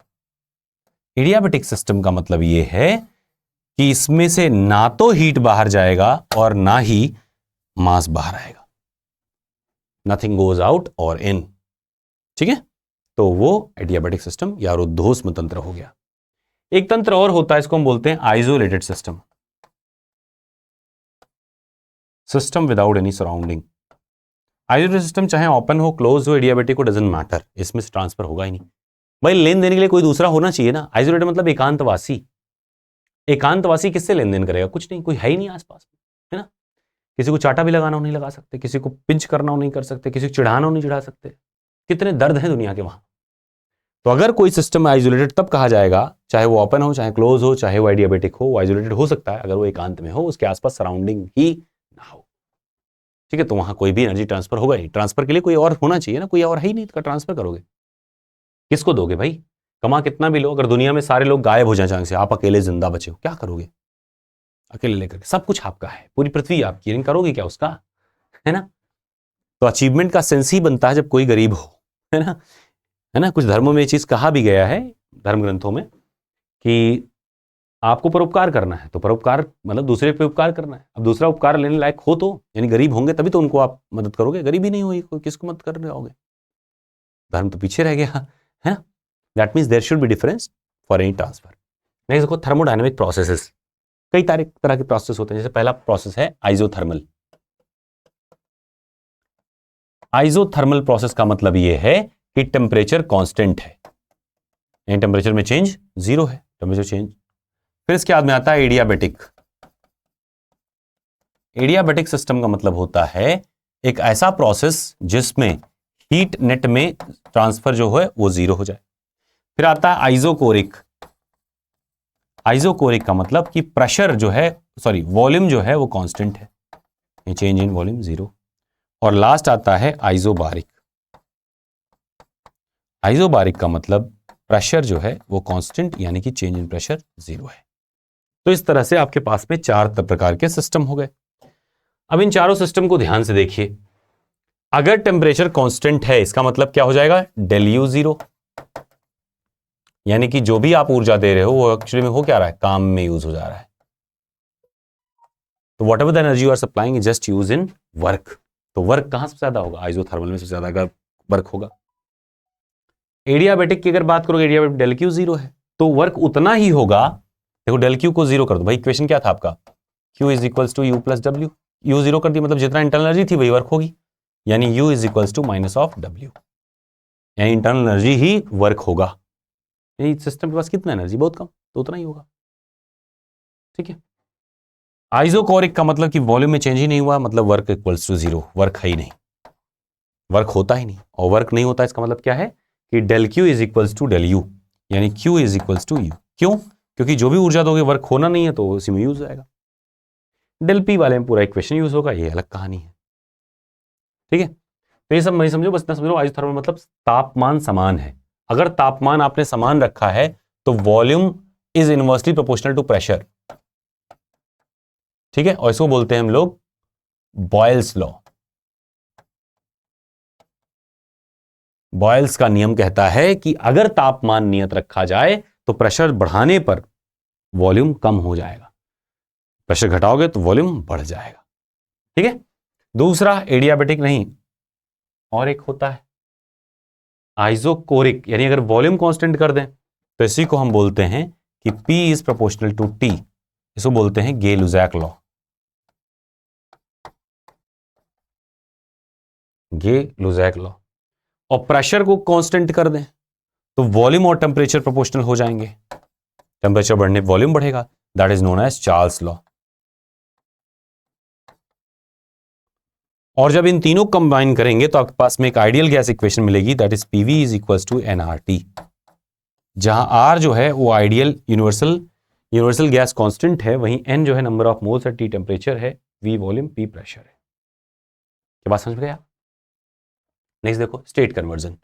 adiabatic system का मतलब यह है कि इसमें से ना तो हीट बाहर जाएगा और ना ही मास बाहर आएगा, नथिंग गोज आउट और इन। ठीक है, तो वो एडियाबैटिक सिस्टम या रुद्धोष्म तंत्र हो गया। एक तंत्र और होता है, इसको हम बोलते हैं isolated system, system without any surrounding. Isolated system चाहे ओपन हो क्लोज हो, एडियाबैटिक को डजंट मैटर, इसमें से ट्रांसफर होगा ही नहीं। भाई लेन देने के लिए कोई दूसरा होना चाहिए ना। आइसोलेटेड मतलब एकांतवासी। एकांतवासी किससे लेन देन करेगा? कुछ नहीं, कोई है ही नहीं आसपास में, है ना। किसी को चाटा भी लगाना हो नहीं लगा सकते, किसी को पिंच करना हो नहीं कर सकते, किसी को चिढ़ाना हो नहीं चिढ़ा सकते। कितने दर्द हैं दुनिया के वहां। तो अगर कोई सिस्टम आइसोलेटेड तब कहा जाएगा, चाहे वो ओपन हो, चाहे क्लोज हो, चाहे वो एडियाबैटिक हो, वो आइसोलेटेड हो सकता है अगर वो एकांत में हो, उसके आसपास सराउंडिंग ही ना हो। ठीक है, तो वहां कोई भी एनर्जी ट्रांसफर होगा नहीं। ट्रांसफर के लिए कोई और होना चाहिए ना, कोई और है ही नहीं, तो ट्रांसफर करोगे किसको दोगे भाई? कमा कितना भी लो, अगर दुनिया में सारे लोग गायब हो जाए अचानक से, आप अकेले जिंदा बचे हो, क्या करोगे? अकेले लेकर सब कुछ आपका है, पूरी पृथ्वी आपकी, लेकिन करोगे क्या उसका? है ना। तो अचीवमेंट का सेंस ही बनता है जब कोई गरीब हो, है ना। है ना, कुछ धर्मों में ये चीज कहा भी गया है, धर्म ग्रंथों में, कि आपको परोपकार करना है तो परोपकार मतलब दूसरे पे उपकार करना है। अब दूसरा उपकार लेने लायक हो तो, यानी गरीब होंगे तभी तो उनको आप मदद करोगे, गरीबी नहीं हुई कोई किसको मदद कर रहे होगे? धर्म तो पीछे रह गया, है ना। That means there should be difference for any transfer. Next देखो, थर्मोडायनेमिक प्रोसेसेस। कई तरह के प्रोसेस होते हैं। जैसे पहला प्रोसेस है आइसोथर्मल। आइसोथर्मल प्रोसेस का मतलब यह है कि टेम्परेचर कांस्टेंट है, टेम्परेचर में चेंज जीरो है, टेम्परेचर चेंज। फिर इसके बाद में आता है एडियाबैटिक। एडियाबैटिक सिस्टम का मतलब होता है एक ऐसा प्रोसेस जिसमें हीट नेट में ट्रांसफर जो है वो जीरो हो जाए। फिर आता है आइसोकोरिक। आइसोकोरिक का मतलब कि प्रेशर जो है, सॉरी वॉल्यूम जो है वो कांस्टेंट है, चेंज इन वॉल्यूम जीरो। और लास्ट आता है आइसोबारिक। आइसोबारिक का मतलब प्रेशर जो है वो कांस्टेंट, यानी कि चेंज इन प्रेशर जीरो है। तो इस तरह से आपके पास में 4 प्रकार के सिस्टम हो गए। अब इन चारों सिस्टम को ध्यान से देखिए। अगर टेम्परेचर कांस्टेंट है, इसका मतलब क्या हो जाएगा? डेल यू जीरो, यानी कि जो भी आप ऊर्जा दे रहे हो वो एक्चुअली में हो क्या रहा है? काम में यूज हो जा रहा है। तो whatever the energy you are supplying is just use in work. तो वर्क कहां से ज्यादा होगा? आइसोथर्मल में सबसे ज्यादा अगर वर्क होगा। एडियाबैटिक की अगर बात करोगे, एडियाबैटिक डेल क्यू जीरो है तो वर्क उतना ही होगा। देखो डेल क्यू को जीरो कर दो भाई, इक्वेशन क्या था आपका? Q is equals to U plus W. U zero कर दी मतलब जितना इंटरनल एनर्जी थी वही वर्क होगी, यानी U is equals to minus of W, यानी इंटरनल एनर्जी ही वर्क होगा। सिस्टम के पास कितना एनर्जी? बहुत कम, तो उतना ही होगा। ठीक है। आइसोकोरिक का मतलब कि वॉल्यूम में चेंज ही नहीं हुआ, मतलब work equals to zero, work है ही नहीं, वर्क होता ही नहीं। और वर्क नहीं होता इसका मतलब क्या है कि del Q is equals to del U, यानी Q is equals to U. क्यों? क्योंकि जो भी ऊर्जा दोगे वर्क होना नहीं है तो उसी में यूज हो जाएगा। डेल पी वाले में पूरा इक्वेशन यूज होगा, ये अलग कहानी है। ठीक है, तो ये सब नहीं समझो, बस इतना समझो आइसोथर्मल मतलब तापमान समान है। अगर तापमान आपने समान रखा है तो volume is inversely proportional to pressure. ठीक है, और इसको बोलते हैं हम लोग बॉयल्स लॉ। बॉयल्स का नियम कहता है कि अगर तापमान नियत रखा जाए तो प्रेशर बढ़ाने पर वॉल्यूम कम हो जाएगा, प्रेशर घटाओगे तो वॉल्यूम बढ़ जाएगा। ठीक है। दूसरा एडियाबैटिक नहीं, और एक होता है आइसोकोरिक, यानी अगर वॉल्यूम कांस्टेंट कर दें तो इसी को हम बोलते हैं कि P is proportional to T। इसको बोलते हैं गे-लुजैक लॉ। Gay-Lussac law. और प्रेशर को कांस्टेंट कर दें तो वॉल्यूम और टेम्परेचर प्रोपोर्शनल हो जाएंगे, टेम्परेचर बढ़ने वॉल्यूम बढ़ेगा, that is known as Charles law. और जब इन तीनों कंबाइन करेंगे तो आपके पास में एक आइडियल गैस इक्वेशन मिलेगी, that is PV is equals to NRT, जहां आर जो है वो आइडियल यूनिवर्सल गैस कांस्टेंट है, वहीं एन जो है नंबर ऑफ मोल्स है, टी टेम्परेचर है, वी वॉल्यूम, पी प्रेशर है। क्या बात समझ में गया? नेक्स्ट देखो स्टेट कन्वर्जन।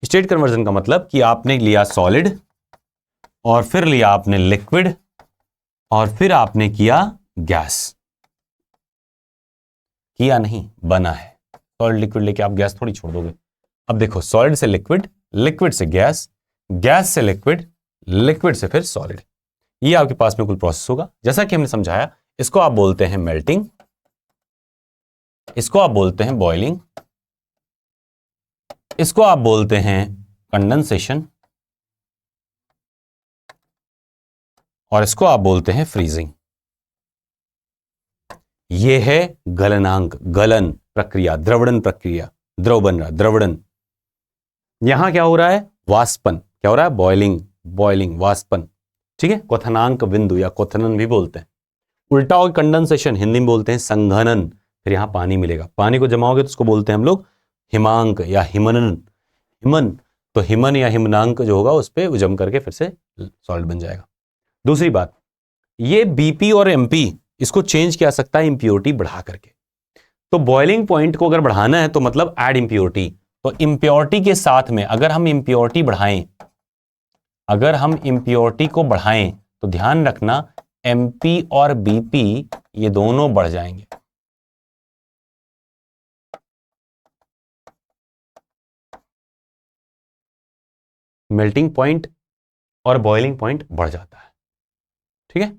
स्टेट कन्वर्जन का मतलब कि आपने लिया सॉलिड और फिर लिया आपने लिक्विड और फिर आपने किया गैस। किया नहीं, बना है। सॉलिड लिक्विड लेके आप गैस थोड़ी छोड़ दोगे। अब देखो, सॉलिड से लिक्विड, लिक्विड से गैस, गैस से लिक्विड, लिक्विड से फिर सॉलिड, ये आपके पास में कुल प्रोसेस होगा। जैसा कि हमने समझाया, इसको आप बोलते हैं मेल्टिंग, इसको आप बोलते हैं बॉइलिंग, इसको आप बोलते हैं कंडेंसेशन, और इसको आप बोलते हैं फ्रीजिंग। यह है गलनांक, गलन प्रक्रिया, द्रवणन प्रक्रिया, द्रव बन रहा, द्रवणन। यहां क्या हो रहा है? वाष्पन। क्या हो रहा है? बॉइलिंग, बॉइलिंग, वाष्पन। ठीक है, क्वथनांक बिंदु या क्वथनन भी बोलते हैं। उल्टा हो कंडेंसेशन, हिंदी में बोलते हैं संघनन। फिर यहां पानी मिलेगा, पानी को जमाओगे तो उसको बोलते हैं हम लोग हिमांक या हिमनन। हिमन, तो हिमन या हिमनांक जो होगा उस पर जम करके फिर से सॉल्ट बन जाएगा। दूसरी बात, ये बीपी और एमपी इसको चेंज किया सकता है इंप्योरिटी बढ़ा करके। तो बॉइलिंग पॉइंट को अगर बढ़ाना है तो मतलब ऐड इंप्योरिटी। तो इंप्योरिटी के साथ में अगर हम इंप्योरिटी बढ़ाएं, अगर हम इंप्योरिटी को बढ़ाएं तो ध्यान रखना एमपी और बीपी ये दोनों बढ़ जाएंगे। मेल्टिंग पॉइंट और बॉइलिंग पॉइंट बढ़ जाता है। ठीक है,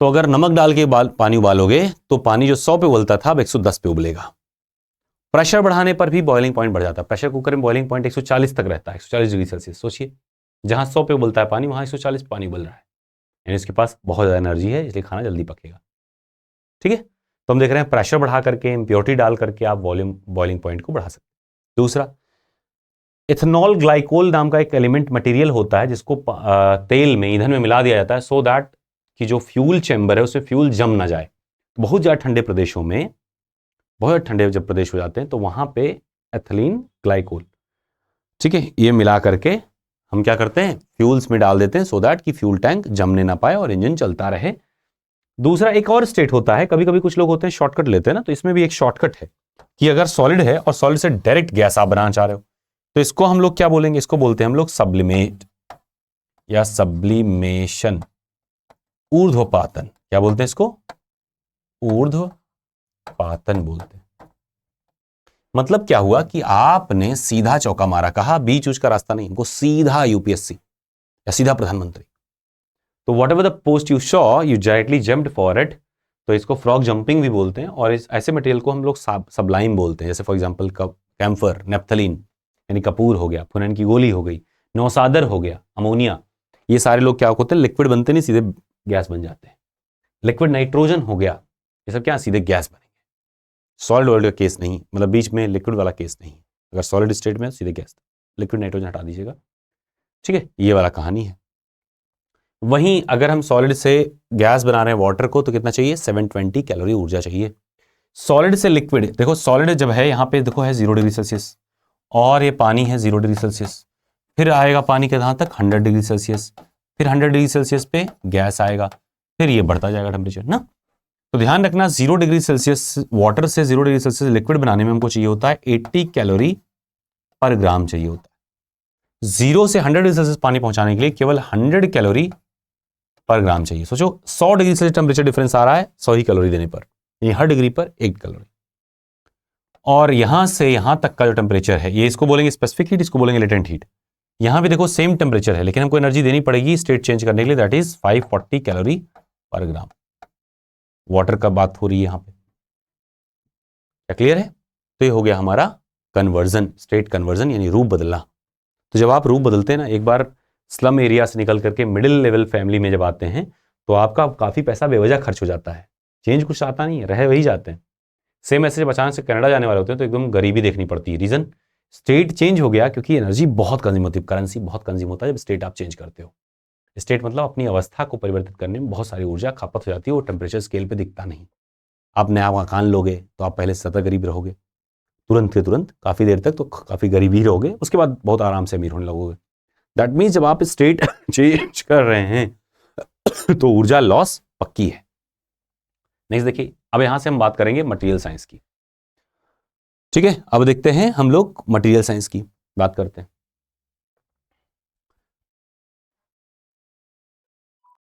तो अगर नमक डाल के पानी उबालोगे तो पानी जो 100 पे उबलता था अब 110 पे उबलेगा। प्रेशर बढ़ाने पर भी बॉइलिंग पॉइंट बढ़ जाता है। प्रेशर कुकर में बॉइलिंग पॉइंट 140 तक रहता है, 140 डिग्री सेल्सियस। सोचिए, जहां 100 पे उबलता है पानी वहां 140 पानी उबल रहा है, यानी इसके पास बहुत ज्यादा एनर्जी है, इसलिए खाना जल्दी पकेगा। ठीक है, तो हम देख रहे हैं प्रेशर बढ़ा करके, इंप्योरिटी डाल करके आप बॉइलिंग पॉइंट को बढ़ा सकते हैं। दूसरा, इथेनॉल ग्लाइकोल नाम का एक एलिमेंट मटेरियल होता है जिसको तेल में, ईंधन में मिला दिया जाता है सो दैट कि जो फ्यूल चैम्बर है उसमें फ्यूल जम ना जाए। बहुत ज्यादा ठंडे प्रदेशों में, बहुत ठंडे जब प्रदेश हो जाते हैं तो वहां पे एथिलीन ग्लाइकोल, ठीक है, ये मिला करके हम क्या करते हैं, फ्यूल्स में डाल देते हैं सो दैट कि फ्यूल टैंक जमने ना पाए और इंजन चलता रहे। दूसरा, एक और स्टेट होता है, कभी कभी कुछ लोग होते हैं शॉर्टकट लेते हैं ना, तो इसमें भी एक शॉर्टकट है कि अगर सॉलिड है और सॉलिड से डायरेक्ट गैस आप बनाना चाह रहे हो तो इसको हम लोग क्या बोलेंगे, इसको बोलते हैं हम लोग सब्लिमेट या सब्लिमेशन, ऊर्ध्वपातन। क्या बोलते हैं इसको? ऊर्ध्वपातन बोलते हैं। मतलब क्या हुआ कि आपने सीधा चौका मारा, कहा बीच उच का रास्ता नहीं, इनको सीधा यूपीएससी या सीधा प्रधानमंत्री। तो whatever the post you Shaw you directly jumped for it, तो इसको फ्रॉग जंपिंग भी बोलते हैं। और इस ऐसे मटेरियल को हम लोग सबलाइम बोलते हैं, जैसे फॉर एग्जांपल कैम्फर, नेप्थलीन यानी कपूर हो गया, फुनन की गोली हो गई, नौसादर हो गया, अमोनिया, ये सारे लोग क्या होते हैं, लिक्विड बनते नहीं, सीधे गैस बन जाते हैं। लिक्विड नाइट्रोजन हो गया, ये सब क्या सीधे गैस बनेंगे। सॉलिड वर्ल्ड का केस नहीं, मतलब बीच में लिक्विड वाला केस नहीं। अगर सॉलिड स्टेट में सीधे गैस, लिक्विड नाइट्रोजन हटा दीजिएगा। ठीक है, ये वाला कहानी है। वहीं अगर हम सॉलिड से गैस बना रहे हैं वाटर को तो कितना चाहिए, 720 कैलोरी ऊर्जा चाहिए। सॉलिड से लिक्विड, देखो सॉलिड जब है यहां पे देखो है 0 डिग्री सेल्सियस, और ये पानी है 0 डिग्री सेल्सियस, फिर आएगा पानी के कहां तक, 100 डिग्री सेल्सियस, फिर 100 डिग्री सेल्सियस पे गैस आएगा, फिर ये बढ़ता जाएगा टेम्परेचर ना। तो ध्यान रखना 0 डिग्री सेल्सियस वाटर से 0 डिग्री सेल्सियस लिक्विड बनाने में हमको चाहिए होता है 80 कैलोरी पर ग्राम चाहिए होता है। 0 से 100 डिग्री सेल्सियस पानी पहुंचाने के लिए केवल 100 कैलोरी पर ग्राम चाहिए। सोचो 100 डिग्री सेल्सियस टेम्परेचर डिफरेंस आ रहा है 100 ही कैलोरी देने पर, ये हर डिग्री पर 1 कैलोरी। और यहां से यहां तक का जो टेम्परेचर है, ये इसको बोलेंगे स्पेसिफिक हीट, इसको बोलेंगे लेटेंट हीट। यहां भी देखो सेम टेम्परेचर है लेकिन हमको एनर्जी देनी पड़ेगी स्टेट चेंज करने के लिए, दैट इज 540 कैलोरी पर ग्राम। वाटर का बात हो रही है यहां पे, क्या क्लियर है? तो ये हो गया हमारा कन्वर्जन, स्टेट कन्वर्जन यानी रूप बदलना। तो जब आप रूप बदलते हैं ना, एक बार स्लम एरिया से निकल करके मिडिल लेवल फैमिली में जब आते हैं तो आपका काफी पैसा बेवजह खर्च हो जाता है, चेंज कुछ आता नहीं है, रह वही जाते हैं। सेम ऐसे जब अचानक से कनाडा जाने वाले होते हैं तो एकदम गरीबी देखनी पड़ती है। रीजन, स्टेट चेंज हो गया क्योंकि एनर्जी बहुत कंज्यूम होती है, करेंसी बहुत कंज्यूम होता है जब स्टेट आप चेंज करते हो। स्टेट मतलब अपनी अवस्था को परिवर्तित करने में बहुत सारी ऊर्जा खपत हो जाती है, वो टेम्परेचर स्केल पे दिखता नहीं। आप नया मकान लोगे तो आप पहले से ज्यादा गरीब रहोगे, तुरंत के तुरंत काफी देर तक तो काफी गरीब ही रहोगे, उसके बाद बहुत आराम से अमीर होने लगोगे। दैट मीन्स जब आप स्टेट चेंज कर रहे हैं तो ऊर्जा लॉस पक्की है। नेक्स्ट देखिए, अब यहां से हम बात करेंगे मटेरियल साइंस की। ठीक है, अब देखते हैं हम लोग मटेरियल साइंस की बात करते हैं।